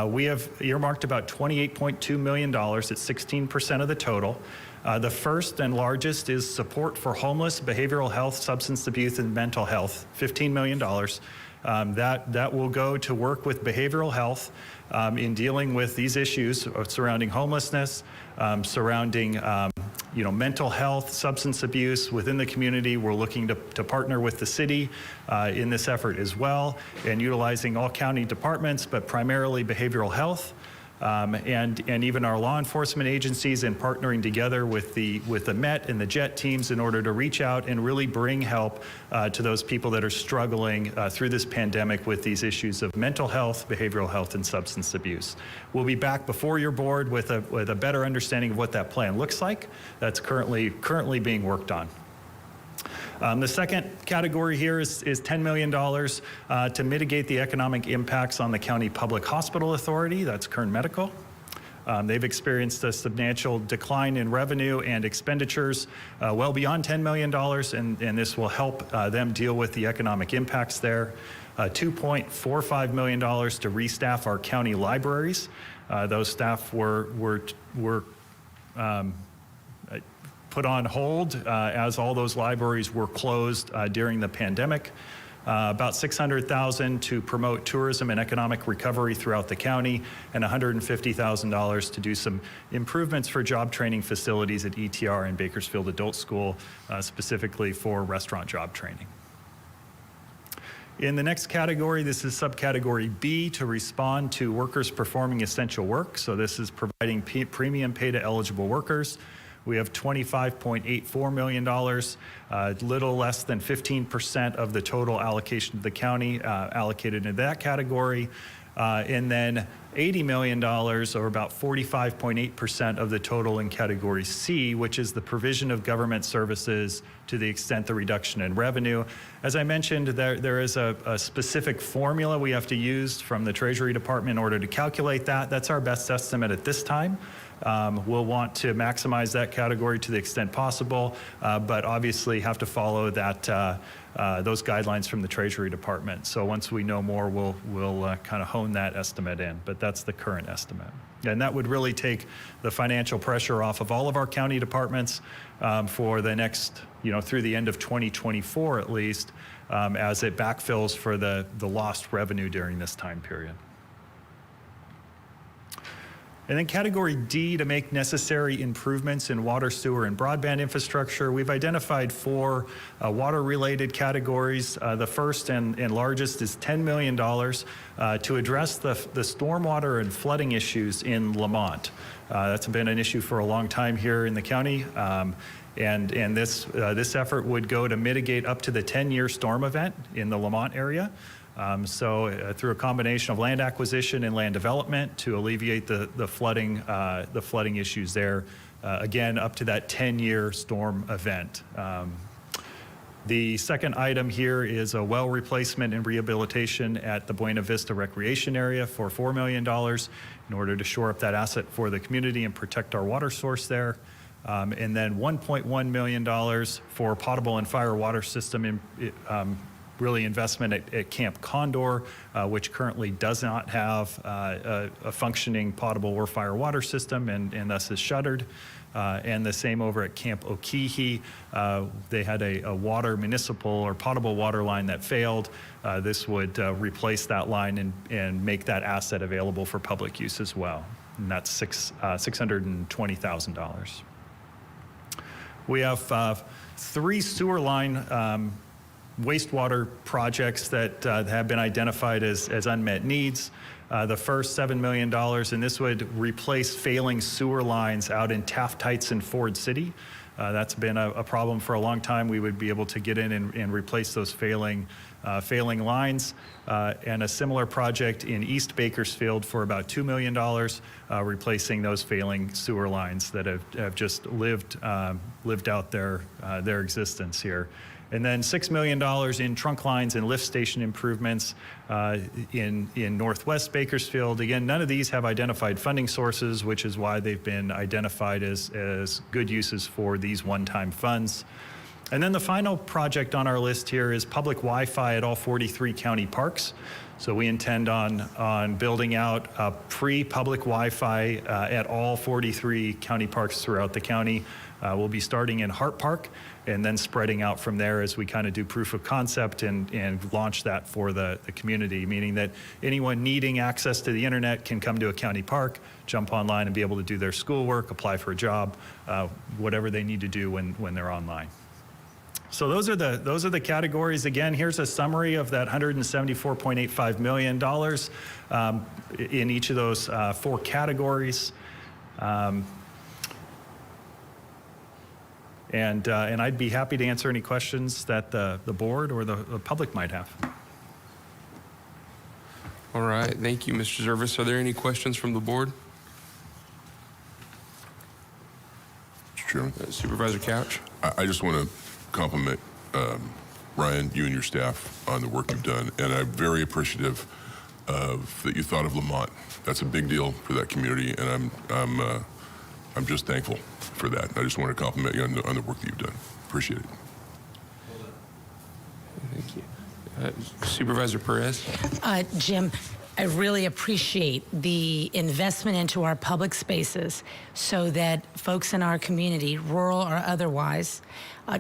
we have earmarked about $28.2 million at 16% of the total. The first and largest is support for homeless, behavioral health, substance abuse, and mental health, $15 million. That will go to work with behavioral health in dealing with these issues surrounding homelessness, surrounding mental health, substance abuse within the community. We're looking to partner with the city in this effort as well, and utilizing all county departments, but primarily behavioral health. and even our law enforcement agencies, and partnering together with the MET and the JET teams in order to reach out and really bring help to those people that are struggling through this pandemic with these issues of mental health, behavioral health, and substance abuse. We'll be back before your board with a better understanding of what that plan looks like. That's currently being worked on. The second category here is $10 million to mitigate the economic impacts on the County Public Hospital Authority. That's Kern Medical. They've experienced a substantial decline in revenue and expenditures well beyond $10 million, and this will help them deal with the economic impacts there. $2.45 million to restaff our county libraries. Those staff were put on hold as all those libraries were closed during the pandemic. About $600,000 to promote tourism and economic recovery throughout the county, and $150,000 to do some improvements for job training facilities at ETR and Bakersfield Adult School, specifically for restaurant job training. In the next category, this is subcategory B, to respond to workers performing essential work. So this is providing premium pay to eligible workers. We have $25.84 million, a little less than 15% of the total allocation to the county allocated in that category. And then $80 million, or about 45.8% of the total in category C, which is the provision of government services to the extent the reduction in revenue. As I mentioned, there is a specific formula we have to use from the Treasury Department in order to calculate that. That's our best estimate at this time. We'll want to maximize that category to the extent possible, but obviously have to follow that those guidelines from the Treasury Department. So once we know more, we'll kind of hone that estimate in, but that's the current estimate. And that would really take the financial pressure off of all of our county departments for the next, through the end of 2024 at least, as it backfills for the lost revenue during this time period. And then category D, to make necessary improvements in water, sewer, and broadband infrastructure. We've identified 4 water-related categories. The first and largest is $10 million to address the stormwater and flooding issues in Lamont. That's been an issue for a long time here in the county. And this effort would go to mitigate up to the 10-year storm event in the Lamont area. Through a combination of land acquisition and land development to alleviate the flooding issues there, again, up to that 10-year storm event. The second item here is a well replacement and rehabilitation at the Buena Vista Recreation Area for $4 million in order to shore up that asset for the community and protect our water source there. And then $1.1 million for potable and fire water system really investment at Camp Condor, which currently does not have a functioning potable or fire water system and thus is shuttered. And the same over at Camp Okeechee. They had a municipal or potable water line that failed. This would replace that line and make that asset available for public use as well. And that's $620,000. We have 3 sewer line wastewater projects that have been identified as unmet needs. The first $7 million, and this would replace failing sewer lines out in Taft Heights and Ford City. That's been a problem for a long time. We would be able to get in and replace those failing lines. And a similar project in East Bakersfield for about $2 million, replacing those failing sewer lines that have just lived out their existence here. And then $6 million in trunk lines and lift station improvements in Northwest Bakersfield. Again, none of these have identified funding sources, which is why they've been identified as good uses for these one-time funds. And then the final project on our list here is public Wi-Fi at all 43 county parks. So we intend on building out pre-public Wi-Fi at all 43 county parks throughout the county. We'll be starting in Hart Park and then spreading out from there as we kind of do proof of concept and launch that for the community, meaning that anyone needing access to the internet can come to a county park, jump online and be able to do their schoolwork, apply for a job, whatever they need to do when they're online. So those are the categories. Again, here's a summary of that $174.85 million in each of those 4 categories. And I'd be happy to answer any questions that the board or the public might have. All right, thank you, Mr. Zervis. Are there any questions from the board? Mr. Chairman? Supervisor Couch? I just want to compliment Ryan, you and your staff on the work you've done, and I'm very appreciative of that you thought of Lamont. That's a big deal for that community, and I'm just thankful for that. I just want to compliment you on the work that you've done. Appreciate it. Thank you. Supervisor Perez? Jim, I really appreciate the investment into our public spaces so that folks in our community, rural or otherwise,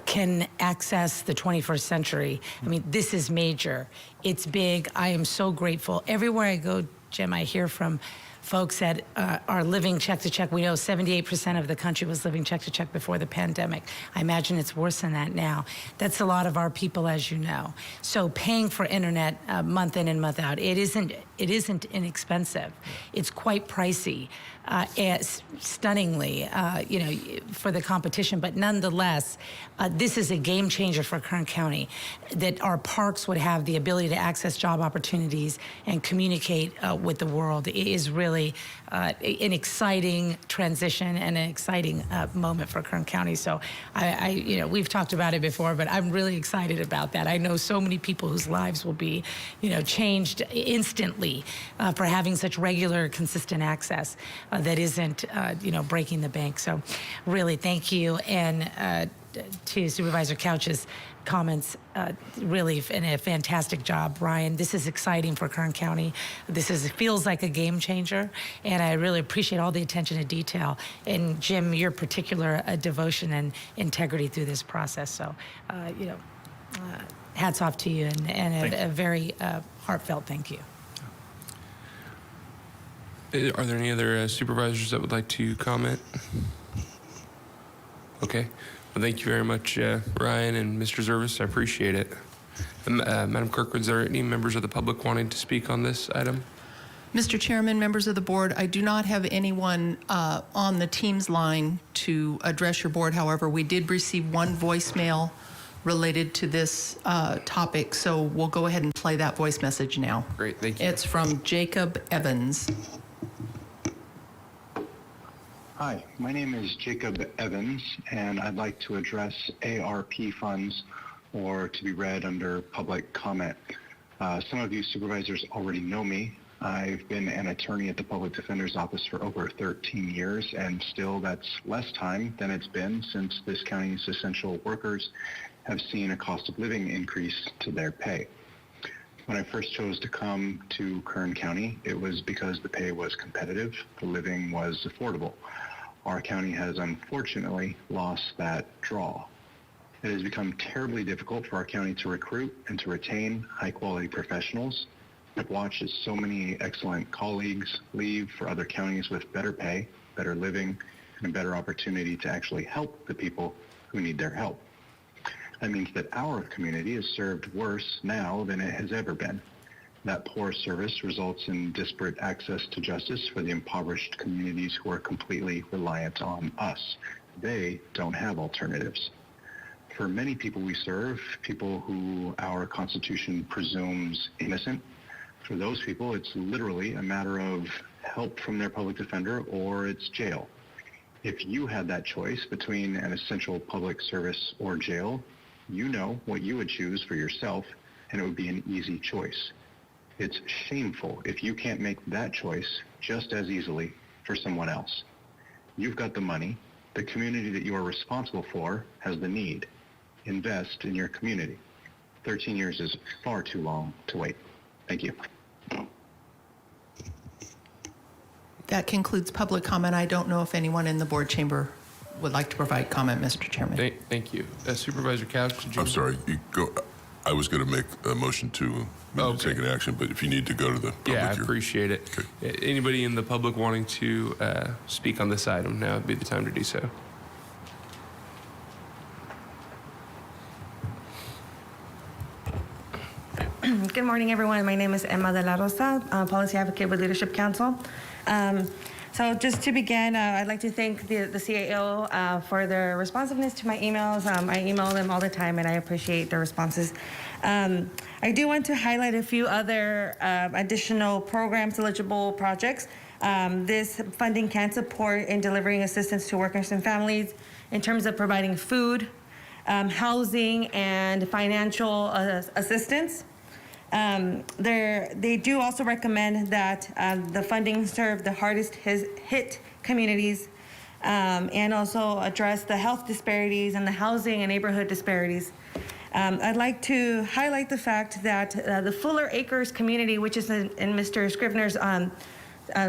can access the 21st century. I mean, this is major. It's big. I am so grateful. Everywhere I go, Jim, I hear from folks that are living check to check. We know 78% of the country was living check to check before the pandemic. I imagine it's worse than that now. That's a lot of our people, as you know. So paying for internet month in and month out, it isn't inexpensive. It's quite pricey, stunningly, for the competition. But nonetheless, this is a game changer for Kern County, that our parks would have the ability to access job opportunities and communicate with the world. It is really an exciting transition and an exciting moment for Kern County. So we've talked about it before, but I'm really excited about that. I know so many people whose lives will be, changed instantly for having such regular, consistent access that isn't, breaking the bank. So really, thank you. And to Supervisor Couch's comments, really in a fantastic job, Ryan. This is exciting for Kern County. Feels like a game changer, and I really appreciate all the attention to detail. And Jim, your particular devotion and integrity through this process. So, hats off to you, and a very heartfelt thank you. Are there any other supervisors that would like to comment? Okay. Well, thank you very much, Ryan and Mr. Zervis. I appreciate it. Madam Clerk, is there any members of the public wanting to speak on this item? Mr. Chairman, members of the board, I do not have anyone on the Teams line to address your board. However, we did receive one voicemail related to this topic, so we'll go ahead and play that voice message now. Great, thank you. It's from Jacob Evans. Hi, my name is Jacob Evans, and I'd like to address ARP funds, or to be read under public comment. Some of you supervisors already know me. I've been an attorney at the Public Defender's Office for over 13 years, and still that's less time than it's been since this county's essential workers have seen a cost of living increase to their pay. When I first chose to come to Kern County, it was because the pay was competitive, the living was affordable. Our county has unfortunately lost that draw. It has become terribly difficult for our county to recruit and to retain high-quality professionals. I've watched as so many excellent colleagues leave for other counties with better pay, better living, and a better opportunity to actually help the people who need their help. That means that our community is served worse now than it has ever been. That poor service results in disparate access to justice for the impoverished communities who are completely reliant on us. They don't have alternatives. For many people we serve, people who our Constitution presumes innocent, for those people it's literally a matter of help from their public defender or it's jail. If you had that choice between an essential public service or jail, you know what you would choose for yourself, and it would be an easy choice. It's shameful if you can't make that choice just as easily for someone else. You've got the money. The community that you are responsible for has the need. Invest in your community. 13 years is far too long to wait. Thank you. That concludes public comment. I don't know if anyone in the board chamber would like to provide comment, Mr. Chairman. Thank you. Supervisor Couch, did you? I'm sorry. You go. I was going to make a motion to take an action, but if you need to go to the public, I appreciate it. Okay. Anybody in the public wanting to speak on this item, now would be the time to do so. Good morning, everyone. My name is Emma de la Rosa, Policy Advocate with Leadership Council. So just to begin, I'd like to thank the CAO for their responsiveness to my emails. I email them all the time, and I appreciate their responses. I do want to highlight a few other additional programs, eligible projects. This funding can support in delivering assistance to workers and families in terms of providing food, housing, and financial assistance. They do also recommend that the funding serve the hardest hit communities and also address the health disparities and the housing and neighborhood disparities. I'd like to highlight the fact that the Fuller Acres community, which is in Mr. Scrivener's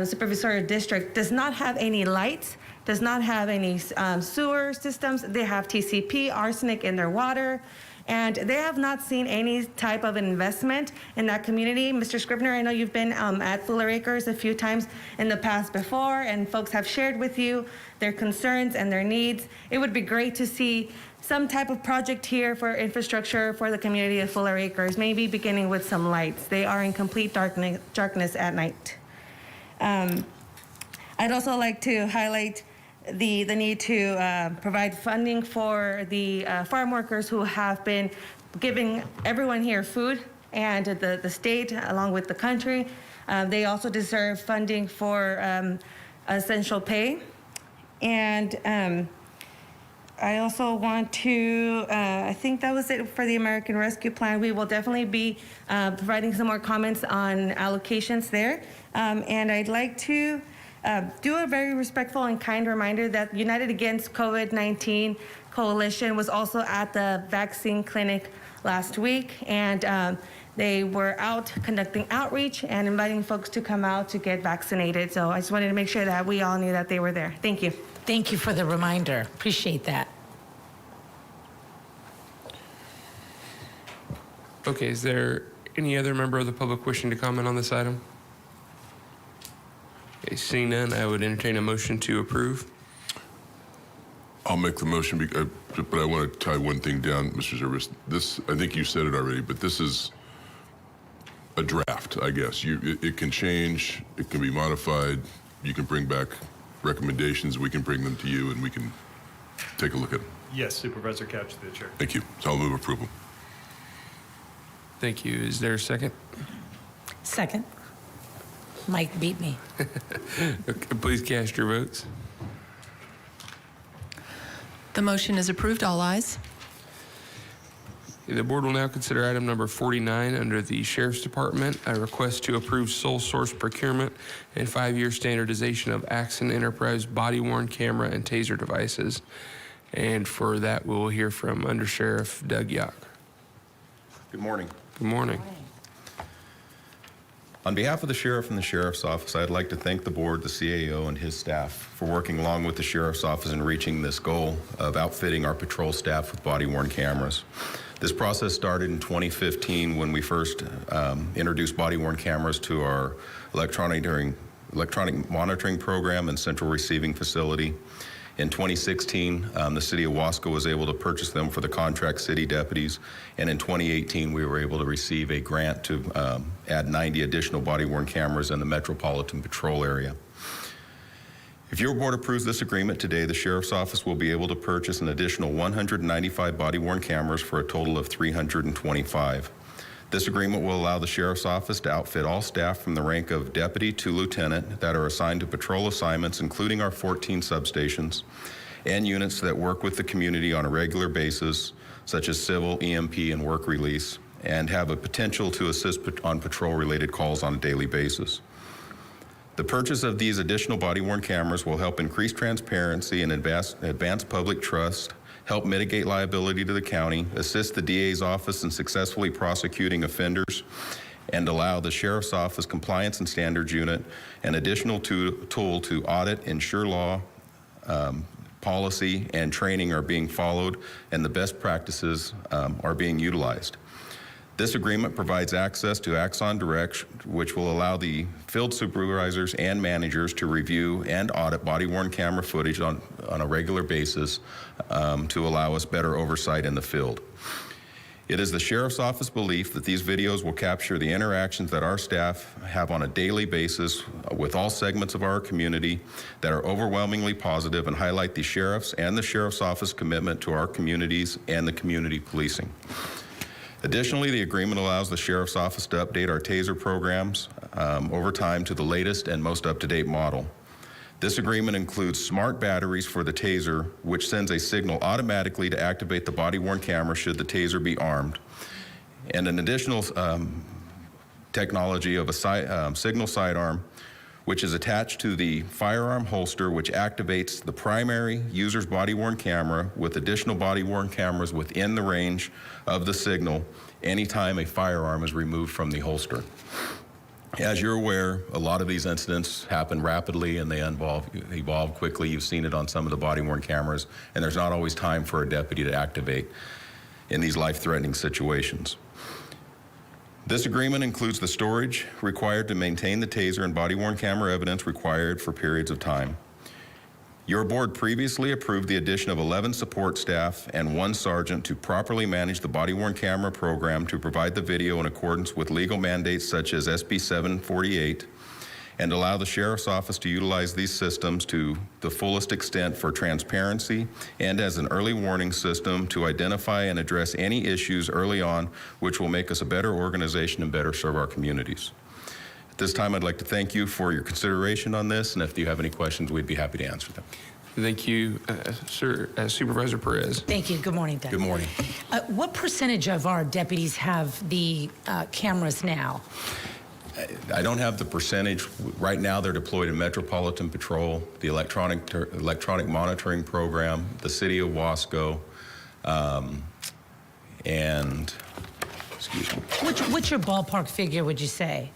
supervisory district, does not have any lights, does not have any sewer systems. They have TCP, arsenic in their water, and they have not seen any type of investment in that community. Mr. Scrivener, I know you've been at Fuller Acres a few times in the past before, and folks have shared with you their concerns and their needs. It would be great to see some type of project here for infrastructure for the community of Fuller Acres, maybe beginning with some lights. They are in complete darkness at night. I'd also like to highlight the need to provide funding for the farm workers who have been giving everyone here food, and the state along with the country. They also deserve funding for essential pay. And I also want to, I think that was it for the American Rescue Plan. We will definitely be providing some more comments on allocations there. And I'd like to do a very respectful and kind reminder that United Against COVID-19 Coalition was also at the vaccine clinic last week, and they were out conducting outreach and inviting folks to come out to get vaccinated. So I just wanted to make sure that we all knew that they were there. Thank you. Thank you for the reminder. Appreciate that. Okay, is there any other member of the public wishing to comment on this item? Okay, seeing none, I would entertain a motion to approve. I'll make the motion, but I want to tie one thing down, Mr. Zervis. This, I think you said it already, but this is a draft, I guess. It can change, it can be modified, you can bring back recommendations, we can bring them to you, and we can take a look at them. Yes, Supervisor Couch, to the chair. Thank you. So I'll move approval. Thank you. Is there a second? Second. Mike beat me. Okay, please cast your votes. The motion is approved. All ayes. The board will now consider item number 49 under the Sheriff's Department, a request to approve sole source procurement and 5-year standardization of Axon Enterprise body-worn camera and taser devices. And for that, we will hear from Under Sheriff Doug Yock. Good morning. Good morning. On behalf of the Sheriff and the Sheriff's Office, I'd like to thank the board, the CAO, and his staff for working along with the Sheriff's Office in reaching this goal of outfitting our patrol staff with body-worn cameras. This process started in 2015 when we first introduced body-worn cameras to our electronic monitoring program and central receiving facility. In 2016, the city of Wasco was able to purchase them for the contract city deputies, and in 2018, we were able to receive a grant to add 90 additional body-worn cameras in the Metropolitan Patrol area. If your board approves this agreement today, the Sheriff's Office will be able to purchase an additional 195 body-worn cameras for a total of 325. This agreement will allow the Sheriff's Office to outfit all staff from the rank of deputy to lieutenant that are assigned to patrol assignments, including our 14 substations, and units that work with the community on a regular basis, such as civil, EMP, and work release, and have a potential to assist on patrol-related calls on a daily basis. The purchase of these additional body-worn cameras will help increase transparency and advance public trust, help mitigate liability to the county, assist the DA's office in successfully prosecuting offenders, and allow the Sheriff's Office Compliance and Standards Unit an additional tool to audit, ensure law, policy, and training are being followed, and the best practices are being utilized. This agreement provides access to Axon Direct, which will allow the field supervisors and managers to review and audit body-worn camera footage on a regular basis to allow us better oversight in the field. It is the Sheriff's Office belief that these videos will capture the interactions that our staff have on a daily basis with all segments of our community that are overwhelmingly positive and highlight the Sheriff's and the Sheriff's Office commitment to our communities and the community policing. Additionally, the agreement allows the Sheriff's Office to update our TASER programs over time to the latest and most up-to-date model. This agreement includes smart batteries for the TASER, which sends a signal automatically to activate the body-worn camera should the TASER be armed, and an additional technology of a signal sidearm, which is attached to the firearm holster, which activates the primary user's body-worn camera with additional body-worn cameras within the range of the signal anytime a firearm is removed from the holster. As you're aware, a lot of these incidents happen rapidly and they evolve quickly. You've seen it on some of the body-worn cameras, and there's not always time for a deputy to activate in these life-threatening situations. This agreement includes the storage required to maintain the TASER and body-worn camera evidence required for periods of time. Your board previously approved the addition of 11 support staff and 1 sergeant to properly manage the body-worn camera program to provide the video in accordance with legal mandates such as SB 748 and allow the Sheriff's Office to utilize these systems to the fullest extent for transparency and as an early warning system to identify and address any issues early on, which will make us a better organization and better serve our communities. At this time, I'd like to thank you for your consideration on this, and if you have any questions, we'd be happy to answer them. Thank you, sir. Supervisor Perez. Thank you. Good morning, Doug. Good morning. What percentage of our deputies have the cameras now? I don't have the percentage. Right now, they're deployed in Metropolitan Patrol, the electronic monitoring program, the city of Wasco, and, excuse me. What's your ballpark figure, would you say?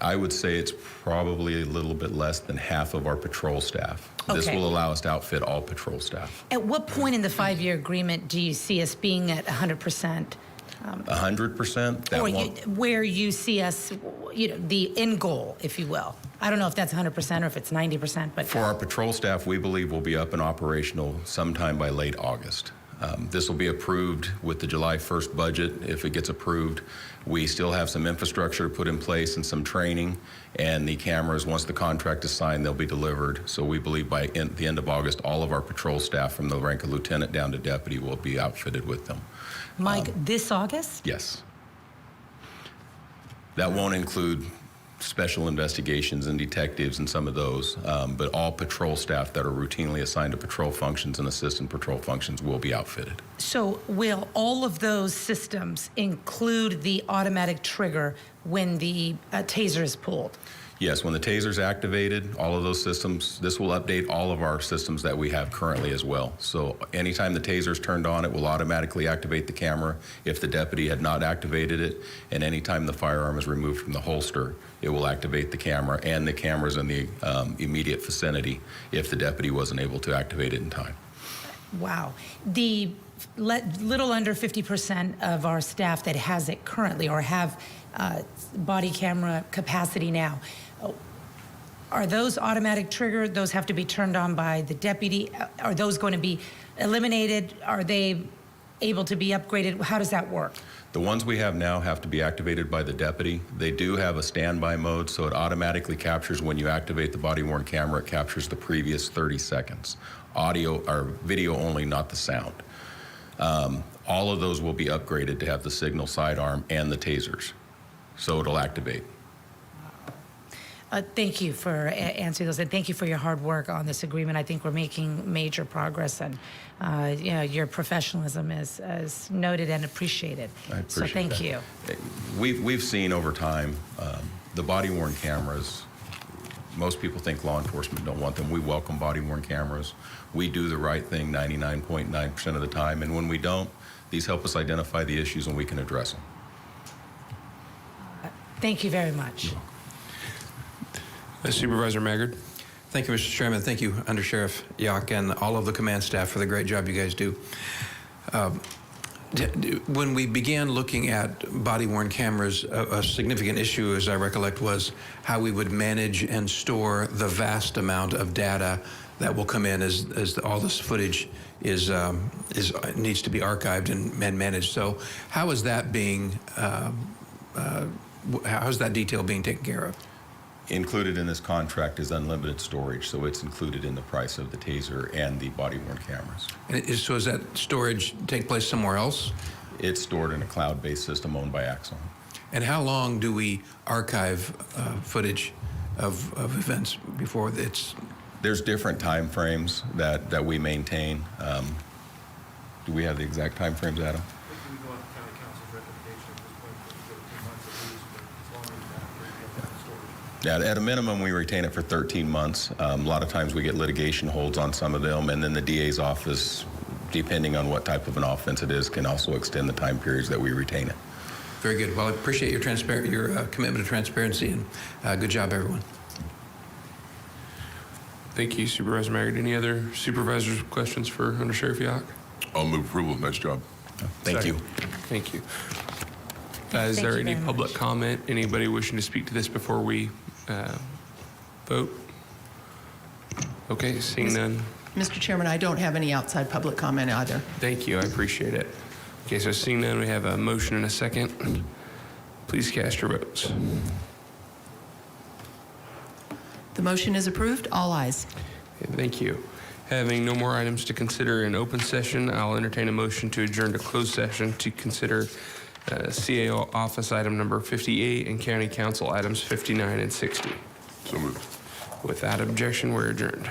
I would say it's probably a little bit less than half of our patrol staff. This Okay. will allow us to outfit all patrol staff. At what point in the 5-year agreement do you see us being at 100%? 100%? Or where you see us, the end goal, if you will. I don't know if that's 100% or if it's 90%, but For our patrol staff, we believe we'll be up and operational sometime by late August. This will be approved with the July 1st budget if it gets approved. We still have some infrastructure to put in place and some training, and the cameras, once the contract is signed, they'll be delivered. So we believe by the end of August, all of our patrol staff from the rank of lieutenant down to deputy will be outfitted with them. Mike, this August? Yes. That won't include special investigations and detectives and some of those, but all patrol staff that are routinely assigned to patrol functions and assistant patrol functions will be outfitted. So will all of those systems include the automatic trigger when the taser is pulled? Yes, when the taser's activated, all of those systems, this will update all of our systems that we have currently as well. So anytime the taser's turned on, it will automatically activate the camera if the deputy had not activated it, and anytime the firearm is removed from the holster, it will activate the camera and the cameras in the immediate vicinity if the deputy wasn't able to activate it in time. Wow. The little under 50% of our staff that has it currently or have body camera capacity now, are those automatic triggered? Those have to be turned on by the deputy? Are those going to be eliminated? Are they able to be upgraded? How does that work? The ones we have now have to be activated by the deputy. They do have a standby mode, so it automatically captures when you activate the body-worn camera, it captures the previous 30 seconds. Audio or video only, not the sound. All of those will be upgraded to have the signal sidearm and the tasers, so it'll activate. Thank you for answering those, and thank you for your hard work on this agreement. I think we're making major progress, and your professionalism is noted and appreciated. I appreciate so thank that. you. We've seen over time the body-worn cameras. Most people think law enforcement don't want them. We welcome body-worn cameras. We do the right thing 99.9% of the time, and when we don't, these help us identify the issues and we can address them. Thank you very much. Supervisor Maggard. Thank you, Mr. Chairman. Thank you, Under Sheriff Yock, and all of the command staff for the great job you guys do. When we began looking at body-worn cameras, a significant issue, as I recollect, was how we would manage and store the vast amount of data that will come in as all this footage is needs to be archived and managed. So how is that being, how is that detail being taken care of? Included in this contract is unlimited storage, so it's included in the price of the taser and the body-worn cameras. So does that storage take place somewhere else? It's stored in a cloud-based system owned by Axon. And how long do we archive footage of events before it's... There's different time frames that we maintain. Do we have the exact time frames, Adam? Yeah, at a minimum, we retain it for 13 months. A lot of times we get litigation holds on some of them, and then the DA's office, depending on what type of an offense it is, can also extend the time periods that we retain it. Very good. Well, I appreciate your commitment to transparency, and good job, everyone. Thank you, Supervisor Maggard. Any other supervisors' questions for Under Sheriff Yock? I'll move approval. Nice job. Thank you. Thank you. Is there any public comment? Anybody wishing to speak to this before we vote? Okay, seeing none. Mr. Chairman, I don't have any outside public comment either. Thank you, I appreciate it. Okay, so seeing none, we have a motion and a second. Please cast your votes. The motion is approved. All ayes. Okay, thank you. Having no more items to consider in open session, I'll entertain a motion to adjourn to closed session to consider CAO office item number 58 and county council items 59 and 60. So moved. Without objection, we're adjourned.